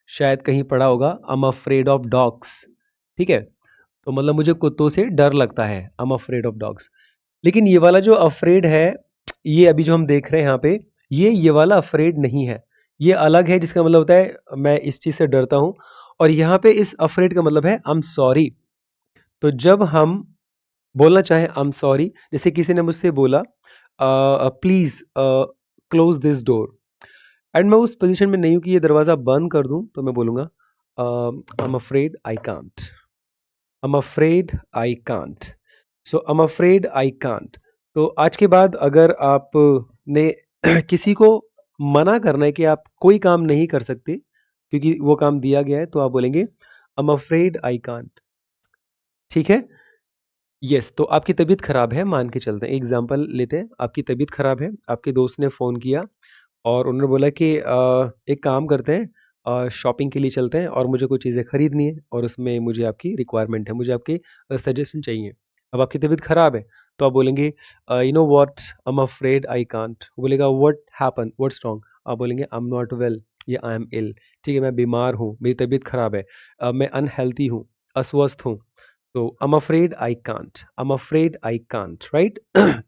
शायद कहीं पढ़ा होगा I'm afraid of dogs, ठीक है, तो मतलब मुझे कुत्तों से डर लगता है, I'm afraid of dogs। लेकिन ये वाला जो afraid है, ये अभी जो हम देख रहे हैं यहाँ पे, ये वाला afraid नहीं है, ये अलग है, जिसका मतलब होता है मैं इस चीज़ से डरता हूँ, और यहाँ पे इस afraid का मतलब है I'm sorry। तो जब हम बोलना चाहे आई एम सॉरी, जैसे किसी ने मुझसे बोला please close this door, and मैं उस पोजीशन में नहीं हूं कि ये दरवाजा बंद कर दूं, तो मैं बोलूंगा I am afraid I can't, I am afraid I can't, so I am afraid I can't. तो आज के बाद अगर आप ने किसी को मना करना है कि आप कोई काम नहीं कर सकते क्योंकि वो काम दिया गया है, तो आप बोलेंगे I am afraid I can't. ठीक है, यस, तो आपकी तबीयत खराब है, मान के चलते हैं, एग्जांपल लेते हैं, आपकी तबीयत खराब है, आपके दोस्त ने फ़ोन किया और उन्होंने बोला कि एक काम करते हैं, शॉपिंग के लिए चलते हैं और मुझे कुछ चीज़ें खरीदनी है, और उसमें मुझे आपकी रिक्वायरमेंट है, मुझे आपके सजेशन चाहिए। अब आपकी तबीयत खराब है, तो आप बोलेंगे you know what, I am afraid I can't. वो बोलेगा व्हाट हैपन, व्हाट्स रॉन्ग, आप बोलेंगे आई एम नॉट वेल, या आई एम इल। ठीक है, मैं बीमार हूँ, मेरी तबीयत खराब है, मैं अनहेल्थी हूँ, अस्वस्थ हूँ। So I'm afraid I can't. I'm afraid I can't, right?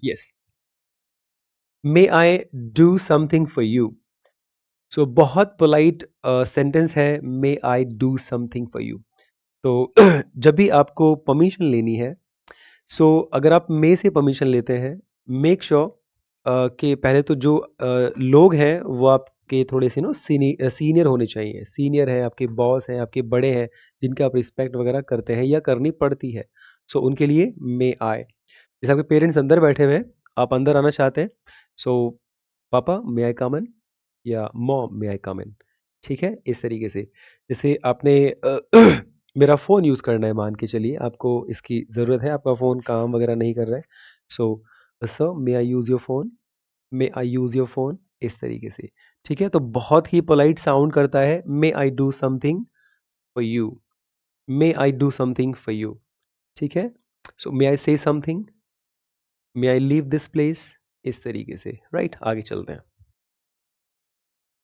Yes. May I do something for you? So बहुत polite sentence है, May I do something for you. तो जब भी आपको परमिशन लेनी है, सो अगर आप मे से परमिशन लेते हैं, मेक श्योर कि पहले तो जो लोग हैं वो आपके थोड़े से सीनियर होने चाहिए। सीनियर हैं, आपके बॉस हैं, आपके बड़े हैं, जिनका आप रिस्पेक्ट वगैरह करते हैं या करनी पड़ती है। सो उनके लिए मे आए। जैसे आपके पेरेंट्स अंदर बैठे हुए हैं, आप अंदर आना चाहते हैं, सो पापा मे आई कम इन, या मॉम मे आई कम इन। ठीक है, इस तरीके से। जैसे आपने मेरा फ़ोन यूज़ करना है, मान के चलिए आपको इसकी ज़रूरत है, आपका फ़ोन काम वगैरह नहीं कर रहा है, so sir may I use your phone, may I use your phone, इस तरीके से। ठीक है, तो बहुत ही पोलाइट साउंड करता है may I do something for you, may I do something for you. ठीक है, so may I say something, may I leave this place, इस तरीके से। राइट, आगे चलते हैं।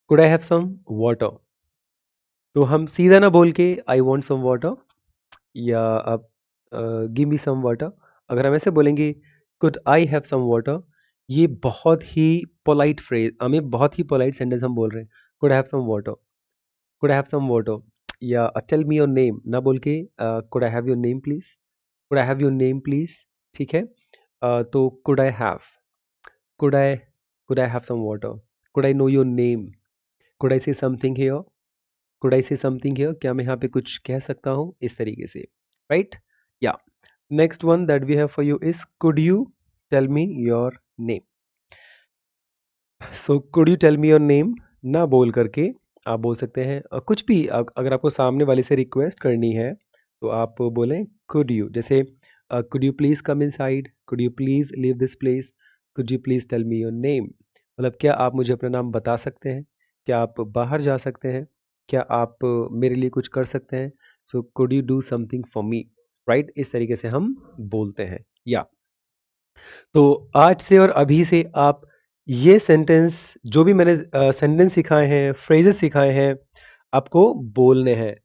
Could I have some water, तो हम सीधा ना बोल के आई वॉन्ट सम वाटर, या आप गिव मी सम वाटर। अगर हम ऐसे बोलेंगे could I have some water, ये बहुत ही पोलाइट फ्रेज, हमें बहुत ही पोलाइट सेंटेंस हम बोल रहे हैं। Could have some water, could have some water, या टेल मी योर नेम ना बोल के could I have your name please, could I have your name please. ठीक है, तो could I have, could I, could I have some water, could I know your name, could I say something here, could I say something here, क्या मैं यहाँ पे कुछ कह सकता हूँ, इस तरीके से। राइट, या next one that we have for you is could you tell me your name. So could you tell me your name ना बोल करके आप बोल सकते हैं कुछ भी। अगर आपको सामने वाले से रिक्वेस्ट करनी है तो आप बोलें कुड यू, जैसे could you please come inside, could you please leave this place, could you please tell me your name. मतलब क्या आप मुझे अपना नाम बता सकते हैं, क्या आप बाहर जा सकते हैं, क्या आप मेरे लिए कुछ कर सकते हैं। सो could you do something for me. Right, इस तरीके से हम बोलते हैं। या तो आज से और अभी से आप ये सेंटेंस, जो भी मैंने सेंटेंस सिखाए हैं, फ्रेजेस सिखाए हैं, आपको बोलने हैं।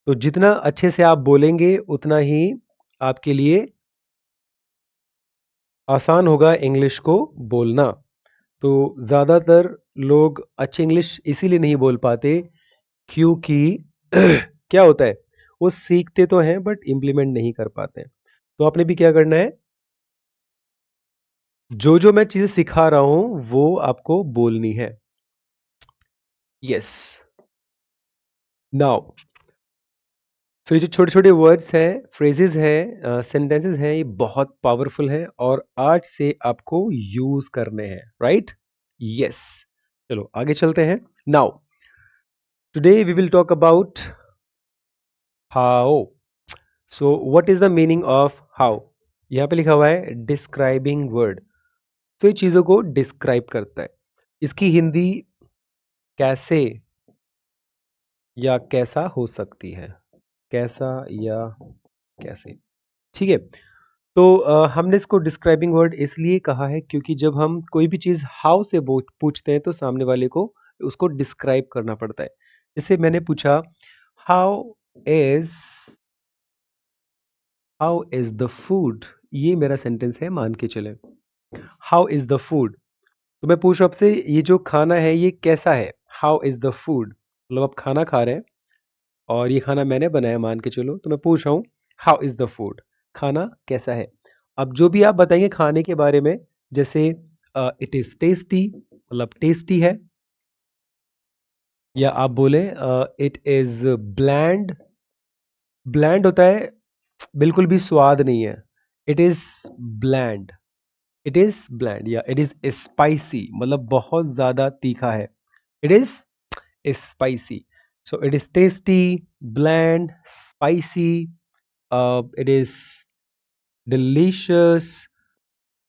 तो जितना अच्छे से आप बोलेंगे उतना ही आपके लिए आसान होगा इंग्लिश को बोलना। तो ज़्यादातर लोग अच्छी इंग्लिश इसीलिए नहीं बोल पाते क्योंकि क्या होता है, वो सीखते तो हैं बट इम्प्लीमेंट नहीं कर पाते। तो आपने भी क्या करना है, जो जो मैं चीज़ें सिखा रहा हूं वो आपको बोलनी है। यस, नाउ सो ये जो छोटे छोटे वर्ड्स हैं, फ्रेजेस हैं, सेंटेंसेस हैं, ये बहुत पावरफुल हैं और आज से आपको यूज करने हैं। राइट, यस, चलो आगे चलते हैं। Now today we will talk about how. So what is the meaning of how. यहाँ पे लिखा हुआ है डिस्क्राइबिंग वर्ड। तो ये चीजों को डिस्क्राइब करता है। इसकी हिंदी कैसे या कैसा हो सकती है, कैसा या कैसे। ठीक है, तो हमने इसको डिस्क्राइबिंग वर्ड इसलिए कहा है क्योंकि जब हम कोई भी चीज़ हाउ से पूछते हैं तो सामने वाले को उसको डिस्क्राइब करना पड़ता है। जैसे मैंने पूछा how is, how is the food, ये मेरा सेंटेंस है, मान के चले हाउ इज द फूड। तो मैं पूछ रहा हूं आपसे ये जो खाना है ये कैसा है, हाउ इज द फूड, मतलब आप खाना खा रहे हैं और ये खाना मैंने बनाया मान के चलो, तो मैं पूछ रहा हूँ हाउ इज द फूड, खाना कैसा है। अब जो भी आप बताएंगे खाने के बारे में, जैसे इट इज टेस्टी, मतलब टेस्टी है, या आप बोले इट इज ब्लैंड। ब्लैंड होता है बिल्कुल भी स्वाद नहीं है, it is bland, it is bland, या इट इज स्पाइसी, मतलब बहुत ज्यादा तीखा है, it is spicy. So it is tasty, bland, spicy, it is delicious.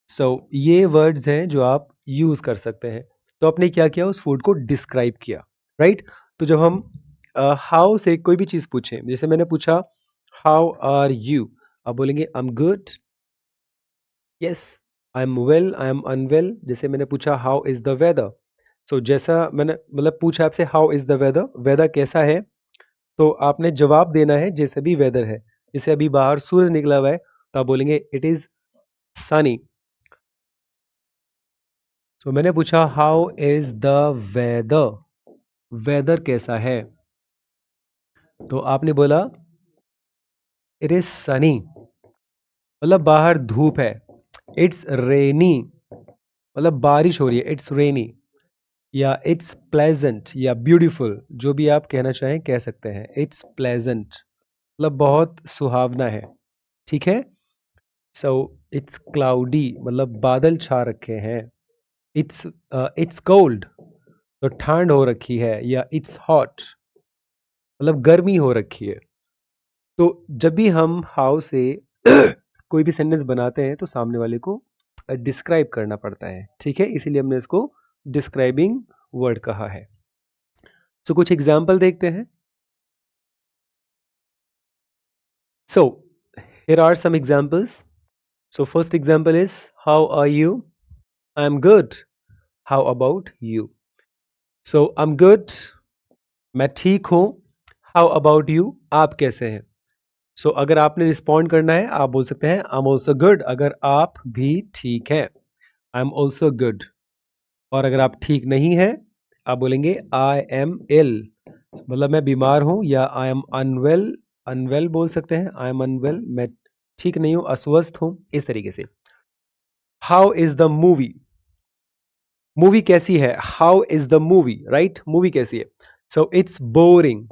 So ये वर्ड्स हैं जो आप यूज कर सकते हैं। तो आपने क्या किया, उस फूड को डिस्क्राइब किया। राइट, तो जब हम हाउ से कोई भी चीज पूछें, जैसे मैंने पूछा हाउ आर यू, आप बोलेंगे I am good, yes, I am well, I am unwell. जैसे मैंने पूछा how is the weather, so जैसा मैंने मतलब पूछा आपसे how is the weather, weather कैसा है, तो आपने जवाब देना है जैसे भी वेदर है। जैसे अभी बाहर सूरज निकला हुआ है तो आप बोलेंगे इट इज सनी। तो मैंने पूछा how is the weather, weather कैसा है, तो आपने बोला इट इज सनी, मतलब बाहर धूप है। इट्स रेनी, मतलब बारिश हो रही है, इट्स रेनी, या इट्स प्लेजेंट या ब्यूटीफुल, जो भी आप कहना चाहें कह सकते हैं। इट्स प्लेजेंट मतलब बहुत सुहावना है, ठीक है। सो इट्स क्लाउडी मतलब बादल छा रखे हैं। इट्स कोल्ड तो ठंड हो रखी है, या इट्स हॉट मतलब गर्मी हो रखी है। तो जब भी हम हाउ से कोई भी सेंटेंस बनाते हैं तो सामने वाले को डिस्क्राइब करना पड़ता है, ठीक है, इसीलिए हमने इसको डिस्क्राइबिंग वर्ड कहा है। सो कुछ एग्जाम्पल देखते हैं। So here are some examples. So first example is how are you, I am good, how about you. So I am good, मैं ठीक हूं। हाउ अबाउट यू, आप कैसे हैं। सो अगर आपने रिस्पॉन्ड करना है आप बोल सकते हैं आई एम ऑल्सो गुड, अगर आप भी ठीक हैं, आई एम ऑल्सो गुड। और अगर आप ठीक नहीं हैं आप बोलेंगे आई एम इल, मतलब मैं बीमार हूं, या आई एम अनवेल, अनवेल बोल सकते हैं, आई एम अनवेल, मैं ठीक नहीं हूं, अस्वस्थ हूं, इस तरीके से। How is the movie, movie कैसी है, how is the movie, right, movie कैसी है। सो इट्स बोरिंग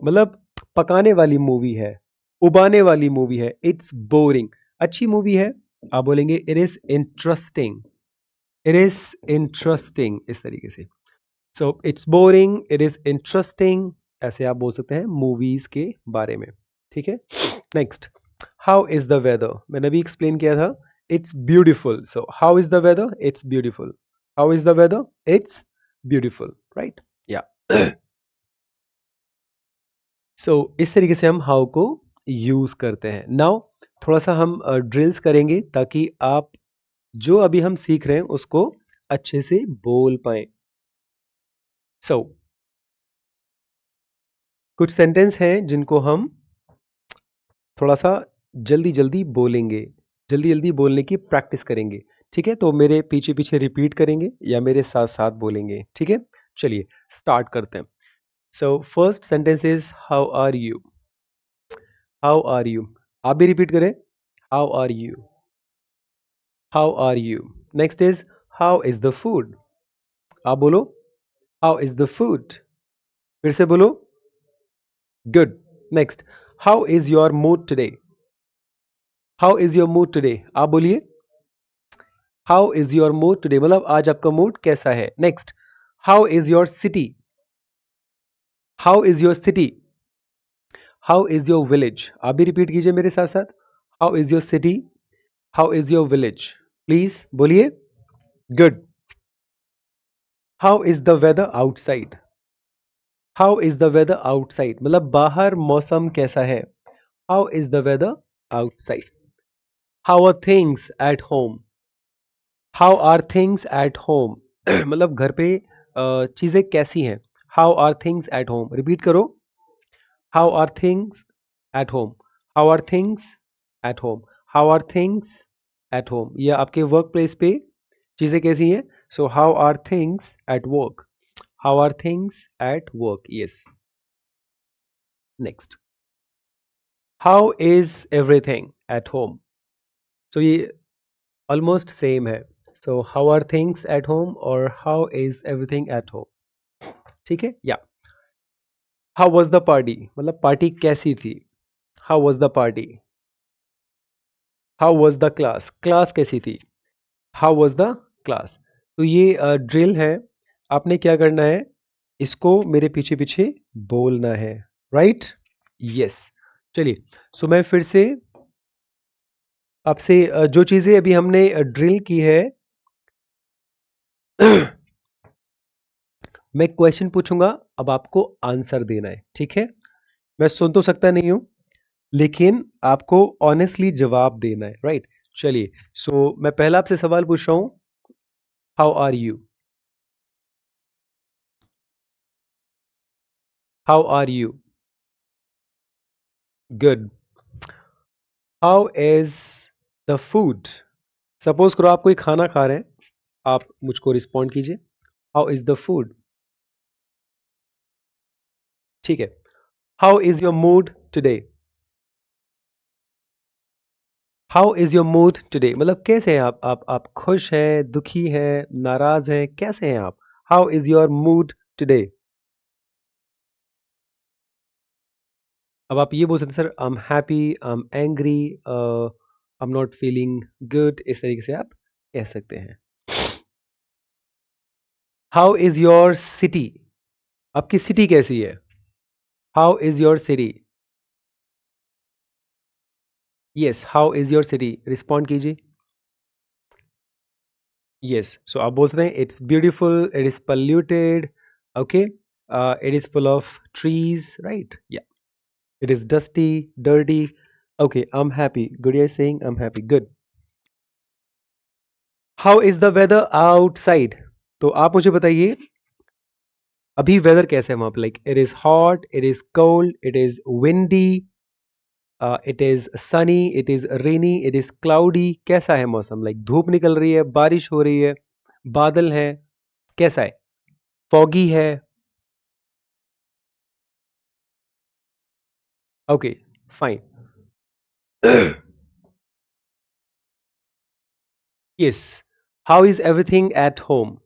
मतलब पकाने वाली मूवी है, उबाने वाली मूवी है, इट्स बोरिंग। अच्छी मूवी है, आप बोलेंगे it is interesting, it is interesting, इस तरीके से। So it's boring, it is interesting, ऐसे आप बोल सकते हैं मूवीज के बारे में, ठीक है। Next, how is the weather, मैंने अभी एक्सप्लेन किया था, it's beautiful. So how is the weather, it's beautiful, how is the weather, it's beautiful, right, yeah. So इस तरीके से हम हाउ को यूज करते हैं। नाउ थोड़ा सा हम ड्रिल्स करेंगे ताकि आप जो अभी हम सीख रहे हैं उसको अच्छे से बोल पाए। सो कुछ सेंटेंस हैं जिनको हम थोड़ा सा जल्दी जल्दी बोलेंगे, जल्दी जल्दी बोलने की प्रैक्टिस करेंगे, ठीक है। तो मेरे पीछे पीछे रिपीट करेंगे या मेरे साथ साथ बोलेंगे, ठीक है। चलिए स्टार्ट करते हैं। So first sentence is how are you, how are you, आप भी रिपीट करें, how are you, how are you. Next is how is the food, आप बोलो हाउ इज द फूड, फिर से बोलो good. Next, how is your mood today, how is your mood today, आप बोलिए how is your mood today मतलब आज आपका मूड कैसा है। Next, how is your city, how is your city, how is your village, आप भी repeat कीजिए मेरे साथ साथ, how is your city, how is your village, please बोलिए good. How is the weather outside, how is the weather outside मतलब बाहर मौसम कैसा है, how is the weather outside. How are things at home, how are things at home मतलब घर पे चीजें कैसी हैं, how are things at home, repeat करो, how are things at home, how are things at home, how are things at home, या आपके workplace पे चीजें कैसी हैं। So how are things at work, how are things at work, yes. Next, how is everything at home, so ये almost same है। So how are things at home और how is everything at home, ठीक है, yeah. How was the party मतलब party कैसी थी, how was the party. How was the class, class कैसी थी, हाउ वॉज द क्लास। तो ये ड्रिल है, आपने क्या करना है, इसको मेरे पीछे पीछे बोलना है, राइट, यस। चलिए, सो मैं फिर से आपसे जो चीजें अभी हमने ड्रिल की है मैं क्वेश्चन पूछूंगा, अब आपको आंसर देना है, ठीक है। मैं सुन तो सकता नहीं हूं लेकिन आपको ऑनेस्टली जवाब देना है, राइट। चलिए, सो मैं पहला आपसे सवाल पूछ रहा हूं, how are you, how are you, good. How is the food, suppose करो आप कोई खाना खा रहे हैं, आप मुझको रिस्पॉन्ड कीजिए, हाउ इज द फूड, ठीक है। How is your mood today, how is your mood today, मतलब कैसे हैं आप खुश हैं, दुखी हैं, नाराज हैं, कैसे हैं आप? How is your mood today? अब आप ये बोल सकते हैं sir I am happy, I am angry, I am not feeling good, इस तरीके से आप कह सकते हैं। हाउ इज योर सिटी, आपकी सिटी कैसी है? How is your city? Yes, how is your city, respond कीजिए। यस, सो आप बोल सकते हैं it's beautiful, it is polluted, okay, it is full of trees, right, या it is dusty, dirty, okay, I am happy, Gudiya is saying I am happy, good. How is the weather outside, तो आप मुझे बताइए अभी weather कैसा है वहां पे, like it is hot, it is cold, it is windy, it is Sunny, it is rainy, it is cloudy, कैसा है मौसम, लाइक धूप निकल रही है, बारिश हो रही है, बादल है, कैसा है, फॉगी है, okay, fine. Yes, how is everything at home,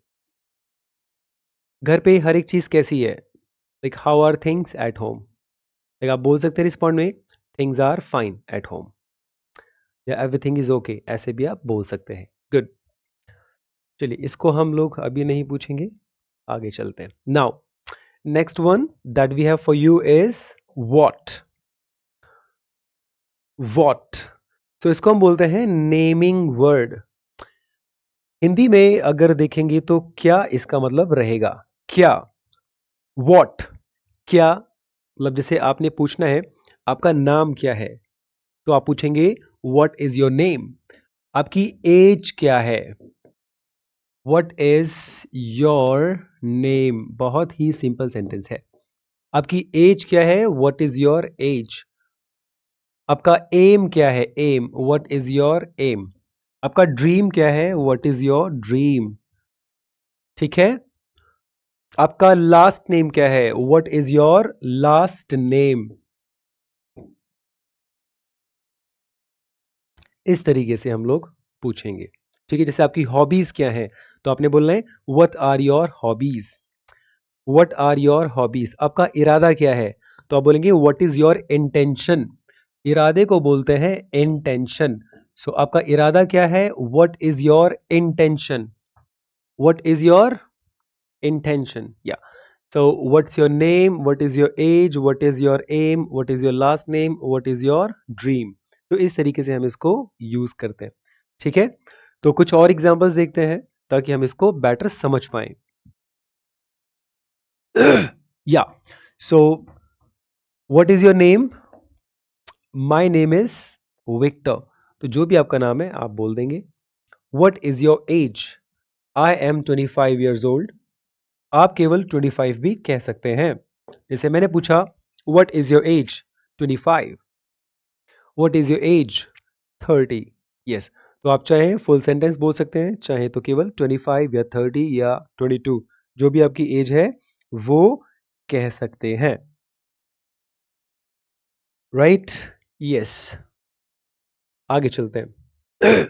घर पे हर एक चीज कैसी है, like how are things at home, like आप बोल सकते हैं रिस्पॉन्ड में things are fine at home, या एवरीथिंग इज ओके, ऐसे भी आप बोल सकते हैं, गुड। चलिए इसको हम लोग अभी नहीं पूछेंगे, आगे चलते हैं। Now next one that we have for you is what. What, तो इसको हम बोलते हैं नेमिंग वर्ड। हिंदी में अगर देखेंगे तो क्या इसका मतलब रहेगा, क्या, व्हाट, क्या, मतलब जैसे आपने पूछना है आपका नाम क्या है, तो आप पूछेंगे व्हाट इज योर नेम। आपकी एज क्या है, व्हाट इज योर नेम, बहुत ही सिंपल सेंटेंस है। आपकी एज क्या है, व्हाट इज योर एज। आपका एम क्या है, aim, what is your aim. आपका ड्रीम क्या है, व्हाट इज योर ड्रीम, ठीक है। आपका लास्ट नेम क्या है, what is your last name. इस तरीके से हम लोग पूछेंगे, ठीक है। जैसे आपकी हॉबीज क्या है, तो आपने बोलना है what are your hobbies, what are your hobbies. आपका इरादा क्या है, तो आप बोलेंगे व्हाट इज योर इंटेंशन। इरादे को बोलते हैं इंटेंशन। सो आपका इरादा क्या है, what is your intention, what is your intention, yeah. So what's your name, what is your age, what is your aim, what is your last name, what is your dream. तो इस तरीके से हम इसको यूज करते हैं, ठीक है। तो कुछ और एग्जांपल्स देखते हैं ताकि हम इसको बेटर समझ पाए। Yeah, so what is your name, my name is Victor, तो जो भी आपका नाम है आप बोल देंगे। What is your age, I am 25 years old, आप केवल 25 भी कह सकते हैं। जैसे मैंने पूछा what is your as, 25, what is your as, 30, yes. तो आप चाहे फुल सेंटेंस बोल सकते हैं, चाहे तो केवल 25 या 30 या 22, जो भी आपकी एज है वो कह सकते हैं, राइट, यस। आगे चलते हैं।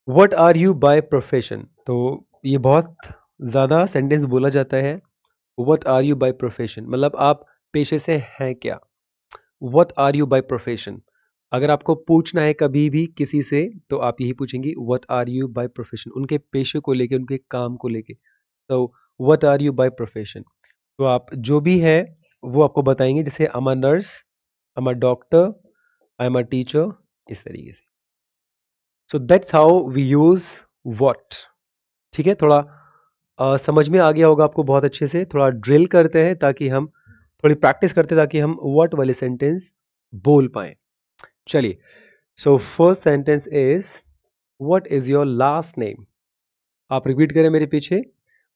What are you by profession, तो ये बहुत ज़्यादा सेंटेंस बोला जाता है। What are you by profession, मतलब आप पेशे से हैं क्या। What are you by profession, अगर आपको पूछना है कभी भी किसी से तो आप यही पूछेंगे what are you by profession, उनके पेशे को लेके, उनके काम को लेके। तो what are you by profession, तो आप जो भी है वो आपको बताएंगे, जैसे I am a nurse, I am a doctor, I am a teacher, इस तरीके से। So that's how we use what, ठीक है। थोड़ा समझ में आ गया होगा आपको बहुत अच्छे से, थोड़ा ड्रिल करते हैं ताकि हम थोड़ी प्रैक्टिस करते हैं ताकि हम व्हाट वाले सेंटेंस बोल पाए। चलिए, सो first sentence is what is your last name. आप रिपीट करें मेरे पीछे,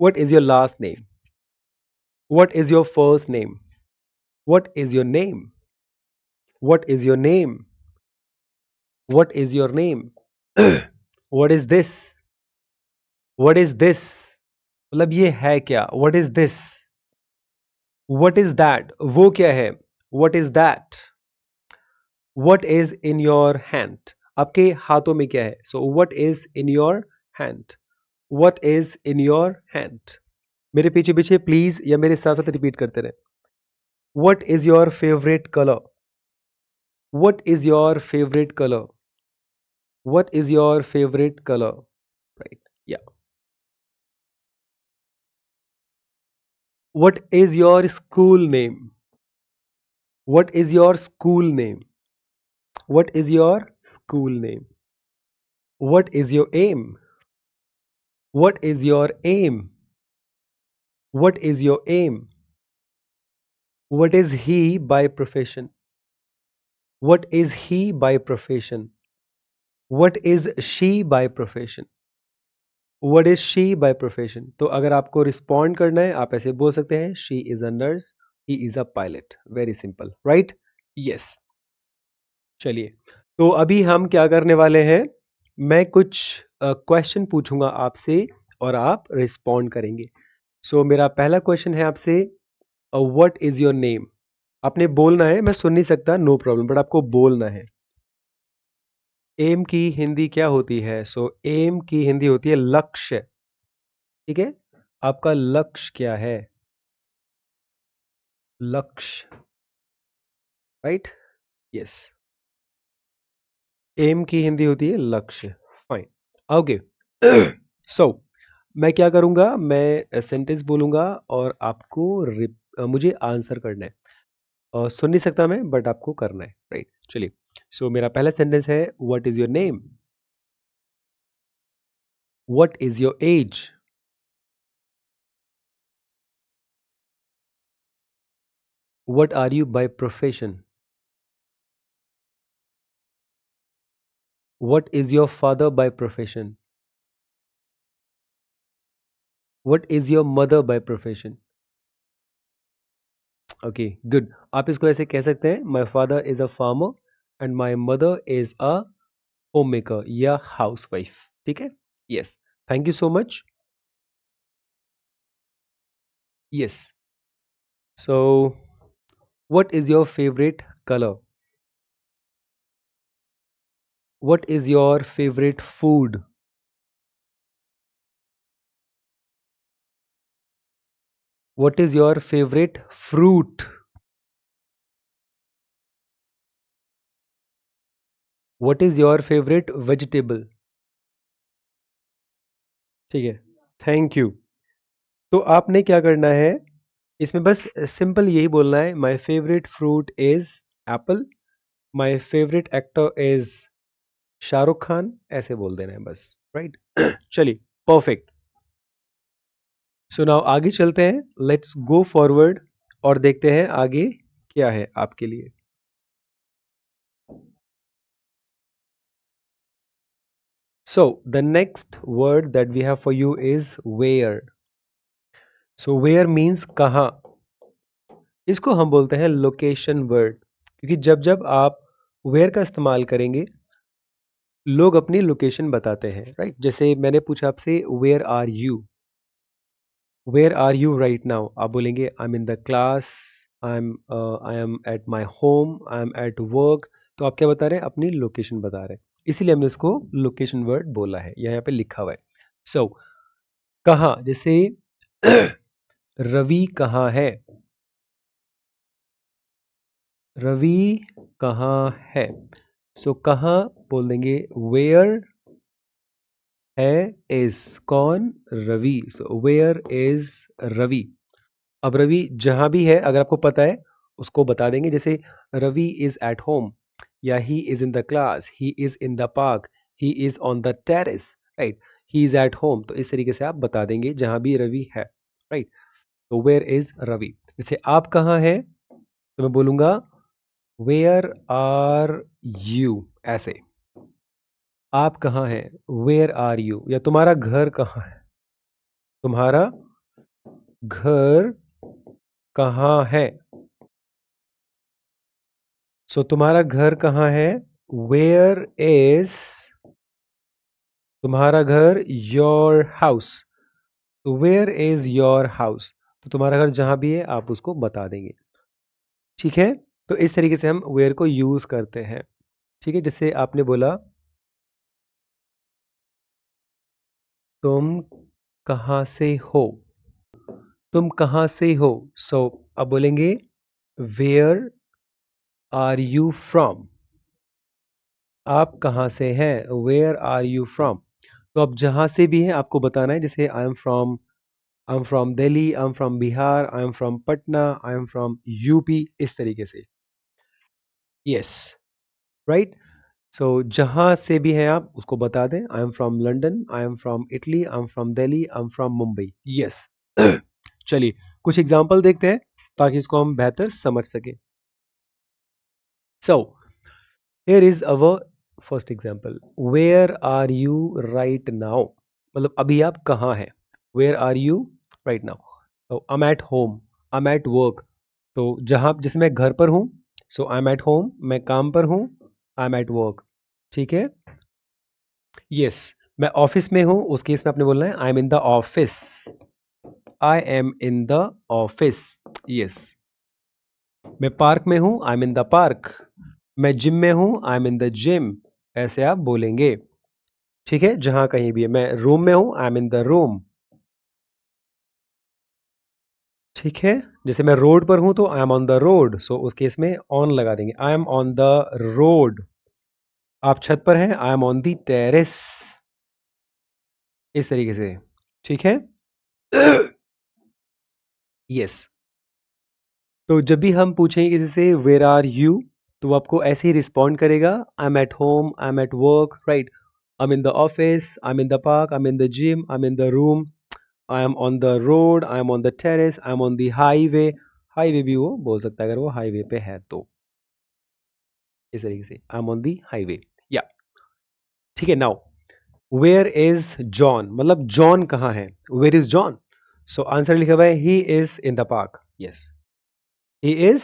what is your last name, what is your first name, what is your name, what is your name, what is your name, what is this, what is this, मतलब ये है क्या, what is this, what is that, वो क्या है, what is that, what is in your hand, आपके हाथों में क्या है. सो what is in your hand, what is in your hand. मेरे पीछे पीछे प्लीज या मेरे साथ साथ रिपीट करते रहे. What is your favourite colour, what is your favourite colour, what is your favourite colour. Right, yeah. What is your school name, what is your school name, what is your school name. What is your aim, what is your aim, what is your aim. What is he by profession? What is he by profession? What is she by profession? What is she by profession? तो अगर आपको respond करना है आप ऐसे बोल सकते हैं she is a nurse, he is a pilot. Very simple, right? Yes. चलिए, तो अभी हम क्या करने वाले हैं, मैं कुछ क्वेश्चन पूछूंगा आपसे और आप रिस्पॉन्ड करेंगे. सो मेरा पहला क्वेश्चन है आपसे, व्हाट इज योर नेम. आपने बोलना है, मैं सुन नहीं सकता, नो प्रॉब्लम, बट आपको बोलना है. एम की हिंदी क्या होती है? सो एम की हिंदी होती है लक्ष्य. ठीक है, आपका लक्ष्य क्या है? लक्ष्य, राइट, यस. एम की हिंदी होती है लक्ष्य. Fine, okay. सो मैं क्या करूंगा, मैं सेंटेंस बोलूंगा और आपको मुझे आंसर करना है. सुन नहीं सकता मैं, बट आपको करना है, राइट. चलिए, सो मेरा पहला सेंटेंस है, what is your name, what is your age, what are you by profession, what is your father by profession, what is your mother by profession. Okay, good. आप इसको ऐसे कह सकते हैं, my father is a farmer and my mother is a home maker या housewife. ठीक है, yes. Thank you so much. Yes. So what is your favourite colour, what is your favourite food, what is your favourite fruit, what is your favourite vegetable. ठीक है, thank you. तो आपने क्या करना है, इसमें बस सिंपल यही बोलना है, my favourite fruit is Apple, my favourite actor is Shahrukh Khan, ऐसे बोल देना है बस, राइट. चलिए, परफेक्ट. सो नाउ आगे चलते हैं, लेट्स गो फॉरवर्ड और देखते हैं आगे क्या है आपके लिए. So the next word that we have for you is where. So where means कहाँ. इसको हम बोलते हैं लोकेशन वर्ड, क्योंकि जब जब आप वेयर का इस्तेमाल करेंगे लोग अपनी लोकेशन बताते हैं, राइट. जैसे मैंने पूछा आपसे, where are you, where are you right now, आप बोलेंगे I am in the class, I am at my home, I am at work. तो आप क्या बता रहे हैं, अपनी लोकेशन बता रहे हैं, इसीलिए हमने इसको लोकेशन वर्ड बोला है, यहाँ पे लिखा हुआ है. सो कहाँ, जैसे रवि कहाँ है, रवि कहाँ है. सो कहाँ बोल देंगे वेयर, है इज, कौन, Ravi. So where is Ravi. अब रवि जहां भी है अगर आपको पता है उसको बता देंगे, जैसे रवि इज एट होम, या ही is in the class, he is in the park, he is on the terrace, right. He is at home, तो इस तरीके से आप बता देंगे जहां भी रवि है, राइट. तो वेयर इज रवि. जैसे आप कहाँ हैं, तो मैं बोलूंगा वेयर आर यू, ऐसे. आप कहाँ हैं, वेयर आर यू. या तुम्हारा घर कहाँ है, तुम्हारा घर कहाँ है. सो तुम्हारा घर कहाँ है, वेयर इज तुम्हारा घर, योर हाउस. तो वेयर इज योर हाउस, तो तुम्हारा घर जहां भी है आप उसको बता देंगे. ठीक है, तो इस तरीके से हम वेयर को यूज करते हैं। ठीक है, जैसे आपने बोला तुम कहाँ से हो, तुम कहाँ से हो, सो अब बोलेंगे वेयर आर यू फ्रॉम, आप कहाँ से हैं, वेयर आर यू फ्रॉम। तो अब जहां से भी हैं आपको बताना है, जैसे I am from Delhi, I am from Bihar, I am from Patna, I am from UP, इस तरीके से। Yes, right. सो जहां से भी हैं आप उसको बता दें, I am from London, I am from Italy, I am from Delhi, I am from Mumbai. Yes. चलिए कुछ एग्जांपल देखते हैं ताकि इसको हम बेहतर समझ सके। So here is our first example, where are you right now, मतलब अभी आप कहाँ हैं, where are you right now. तो I am at home, I am at work, तो जहां जैसे मैं घर पर हूं, so I am at home, मैं काम पर हूं, आई एम एट वर्क। ठीक है। यस, मैं ऑफिस में हूं, उस केस में आपने बोलना है आई am in the office, I am in the office. Yes, मैं पार्क में हूं, I am in the park, मैं जिम में हूं, I am in the gym, ऐसे आप बोलेंगे। ठीक है, जहां कहीं भी है, मैं रूम में हूं, I am in the room. ठीक है, जैसे मैं रोड पर हूं तो I am on the road, so उस केस में ऑन लगा देंगे, I am on the road. आप छत पर हैं, I am on the terrace, इस तरीके से। ठीक है। यस। तो जब भी हम पूछेंगे किसी से वेयर आर यू, तो वो आपको ऐसे ही रिस्पॉन्ड करेगा, आई am at home, I am at work, right, I am in the office, I am in the park, I am in the gym, I am in the room, I am on the road, I am on the terrace, I am on the highway. Highway भी वो बोल सकता है अगर वो highway पे है तो, इस तरीके से I am on the highway. Yeah ठीक है। नाउ वेयर इज जॉन, मतलब जॉन कहाँ है, where is John. So answer लिखा हुआ है he is in the park. Yes, he is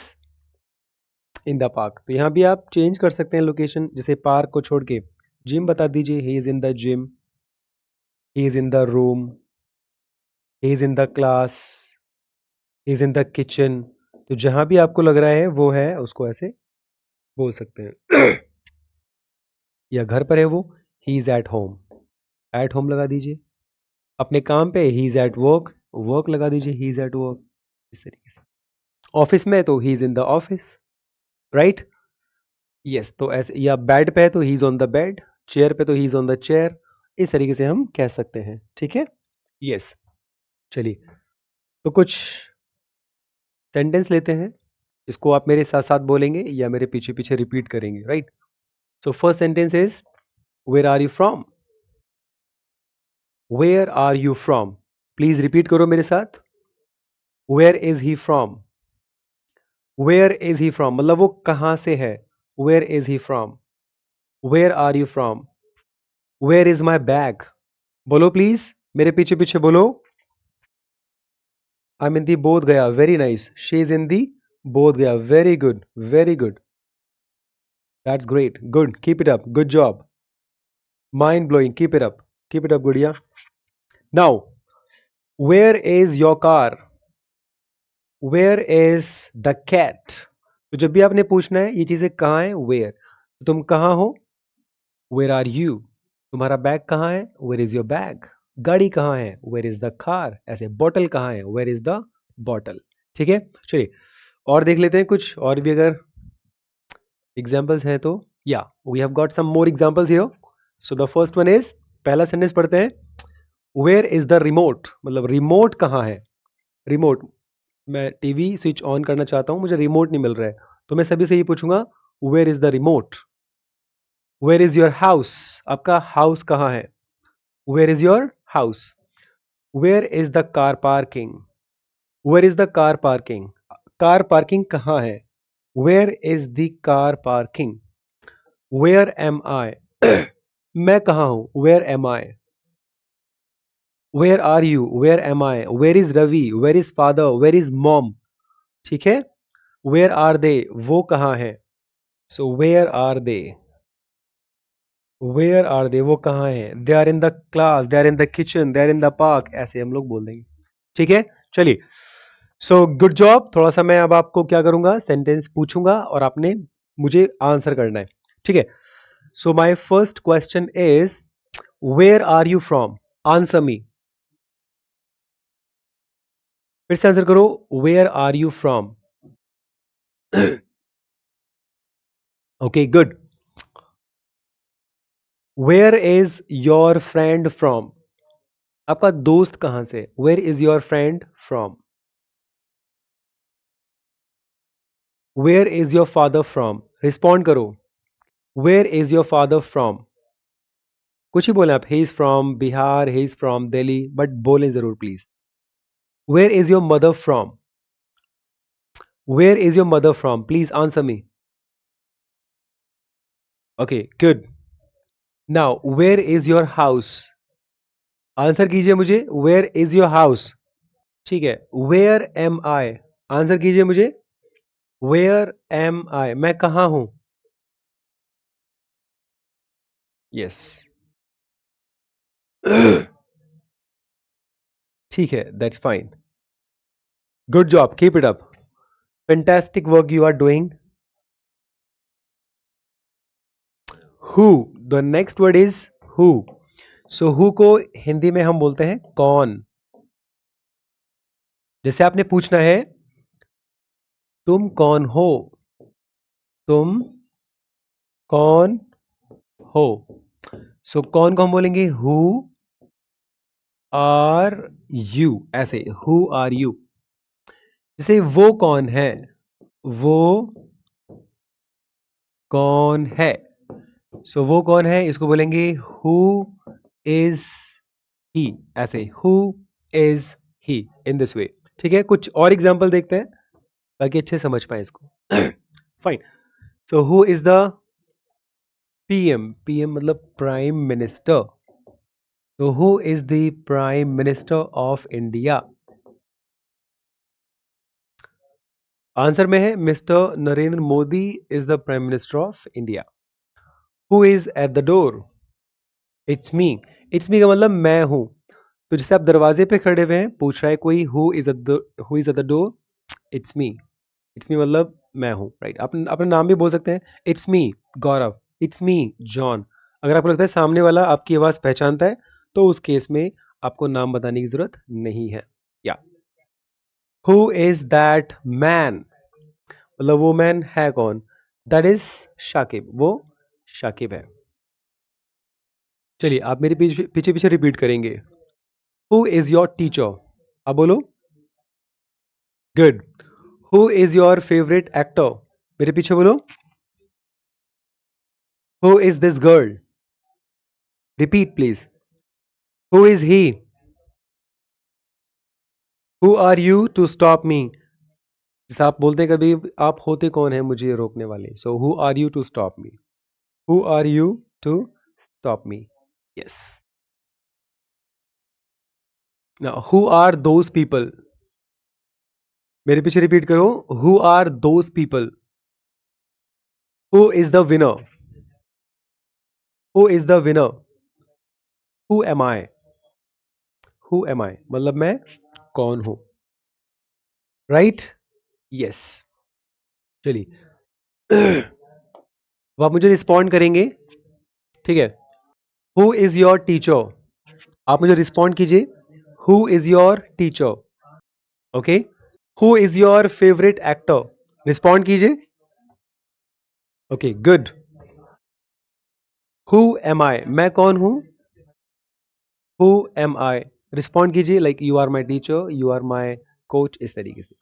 in the park. तो यहाँ भी आप चेंज कर सकते हैं लोकेशन, जैसे पार्क को छोड़ के जिम बता दीजिए, ही is in the gym, he is in the room, he is in the class, he is in the kitchen. तो जहां भी आपको लग रहा है वो है, उसको ऐसे बोल सकते हैं। या घर पर है वो, ही इज एट होम लगा दीजिए। अपने काम पे he is at work, work लगा दीजिए, ही इज एट वर्क, इस तरीके से। ऑफिस में तो ही is in the office, right. Yes, तो ऐसे, या बेड पे है तो he is on the bed, chair पे तो he is on the chair, इस तरीके से हम कह सकते हैं। ठीक है। यस। चलिए, तो कुछ सेंटेंस लेते हैं, इसको आप मेरे साथ साथ बोलेंगे या मेरे पीछे पीछे रिपीट करेंगे, right. So first sentence is where are you from, where are you from, please repeat करो मेरे साथ, where is he from, where is he from मतलब वो कहां से है, where is he from, where are you from, where is my bag, बोलो please मेरे पीछे पीछे बोलो, आई am in the Bodh Gaya, very nice, she is in the Bodh Gaya, very good, very good, that's great, good, keep it up, good job, mind blowing, keep it up Gudiya. Now where is your car, where is the cat. तो जब भी आपने पूछना है ये चीजें कहाँ है, वेयर, तो तुम कहाँ हो, वेयर आर यू, तुम्हारा बैग कहाँ है, वेयर इज योर बैग, गाड़ी कहाँ है, वेयर इज द कार, ऐसे बॉटल कहाँ है, वेयर इज द बॉटल। ठीक है। चलिए और देख लेते हैं कुछ और भी अगर एग्जाम्पल्स हैं तो, yeah we have got some more examples here. So the first one is, पहला सेंटेंस पढ़ते हैं, वेयर इज द रिमोट, मतलब रिमोट कहाँ है, रिमोट, मैं टीवी स्विच ऑन करना चाहता हूं, मुझे रिमोट नहीं मिल रहा है, तो मैं सभी से ये पूछूंगा, where is the remote. Where is your house, आपका हाउस कहाँ है, where is your house. Where is the car parking, where is the car parking, car parking कहाँ है, where is the car parking. Where am I, मैं कहाँ हूं, where am I. Where are you, where am I, where is Ravi, where is father, where is mom. ठीक है। Where are they, वो कहाँ है, so where are they, where are they वो कहाँ है, they are in the class, they are in the kitchen, they are in the park, ऐसे हम लोग बोल देंगे। ठीक है। चलिए, सो गुड जॉब। थोड़ा सा मैं अब आपको क्या करूंगा, सेंटेंस पूछूंगा और आपने मुझे आंसर करना है, ठीक है। So my first question is, where are you from? Answer me. फिर से आंसर करो, where are you from? Okay good. Where is your friend from? आपका दोस्त कहां से? Where is your friend from? Where is your father from? Respond करो। Where is your father from? कुछ ही बोले आप, he is from Bihar, he is from Delhi, but बोले जरूर please. Where is your mother from? Where is your mother from? Please answer me. Okay good. Now where is your house? Answer कीजिए मुझे, where is your house? ठीक है। Where am I? Answer कीजिए मुझे, where am I? मैं कहाँ हूं? Yes. ठीक है, that's fine. Good job, keep it up. Fantastic work you are doing. Who, the next word is who. So who को हिंदी में हम बोलते हैं कौन। जैसे आपने पूछना है, तुम कौन हो? तुम कौन हो? सो कौन को हम बोलेंगे हु आर यू, ऐसे हु आर यू। जैसे वो कौन है? वो कौन है? सो वो कौन है इसको बोलेंगे हु इज ही, ऐसे who is he, in this way. ठीक है, कुछ और एग्जांपल देखते हैं ताकि अच्छे समझ पाए इसको। Fine. So who is the PM? PM मतलब प्राइम मिनिस्टर। तो who is the prime minister of India? Answer में है mister Narendra Modi is the prime minister of India. Who is at the door? It's me. It's me का मतलब मैं हूं। तो जैसे आप दरवाजे पे खड़े हुए हैं, पूछ रहा है कोई who is at the door? It's me. It's me मतलब मैं हूं, राइट। आप अपना नाम भी बोल सकते हैं, it's me Gaurav, it's me John. अगर आपको लगता है सामने वाला आपकी आवाज पहचानता है, तो उस केस में आपको नाम बताने की जरूरत नहीं है। या हु इज दैट मैन? मतलब वो मैन है कौन? दैट इज शाकिब, वो शाकिब है। चलिए आप मेरे पीछे पीछे पीछे रिपीट करेंगे। Who is your teacher? आप बोलो। Good. Who is your favourite actor? मेरे पीछे बोलो। Who is this girl? Repeat please. Who is he? Who are you to stop me? जैसे आप बोलते हैं कभी, आप होते कौन है मुझे रोकने वाले? So who are you to stop me? Who are you to stop me? Yes. Now who are those people? मेरे पीछे रिपीट करो। Who are those people? Who is the winner? Who is the winner? Who am I? Who am I मतलब मैं कौन हूं, right? Yes. चलिए। अब आप मुझे रिस्पॉन्ड करेंगे, ठीक है। Who is your teacher? आप मुझे रिस्पॉन्ड कीजिए। Who is your teacher? Okay. Who is your favourite actor? Respond कीजिए। Okay good. Who am I? मैं कौन हूं? Who am I? रिस्पॉन्ड कीजिए, like you are my teacher, you are my coach, इस तरीके से।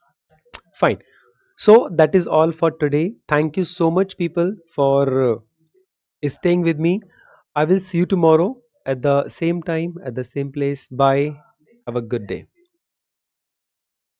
Fine. So that is all for today. Thank you so much, people, for staying with me. I will see you tomorrow at the same time, at the same place. Bye. Have a good day.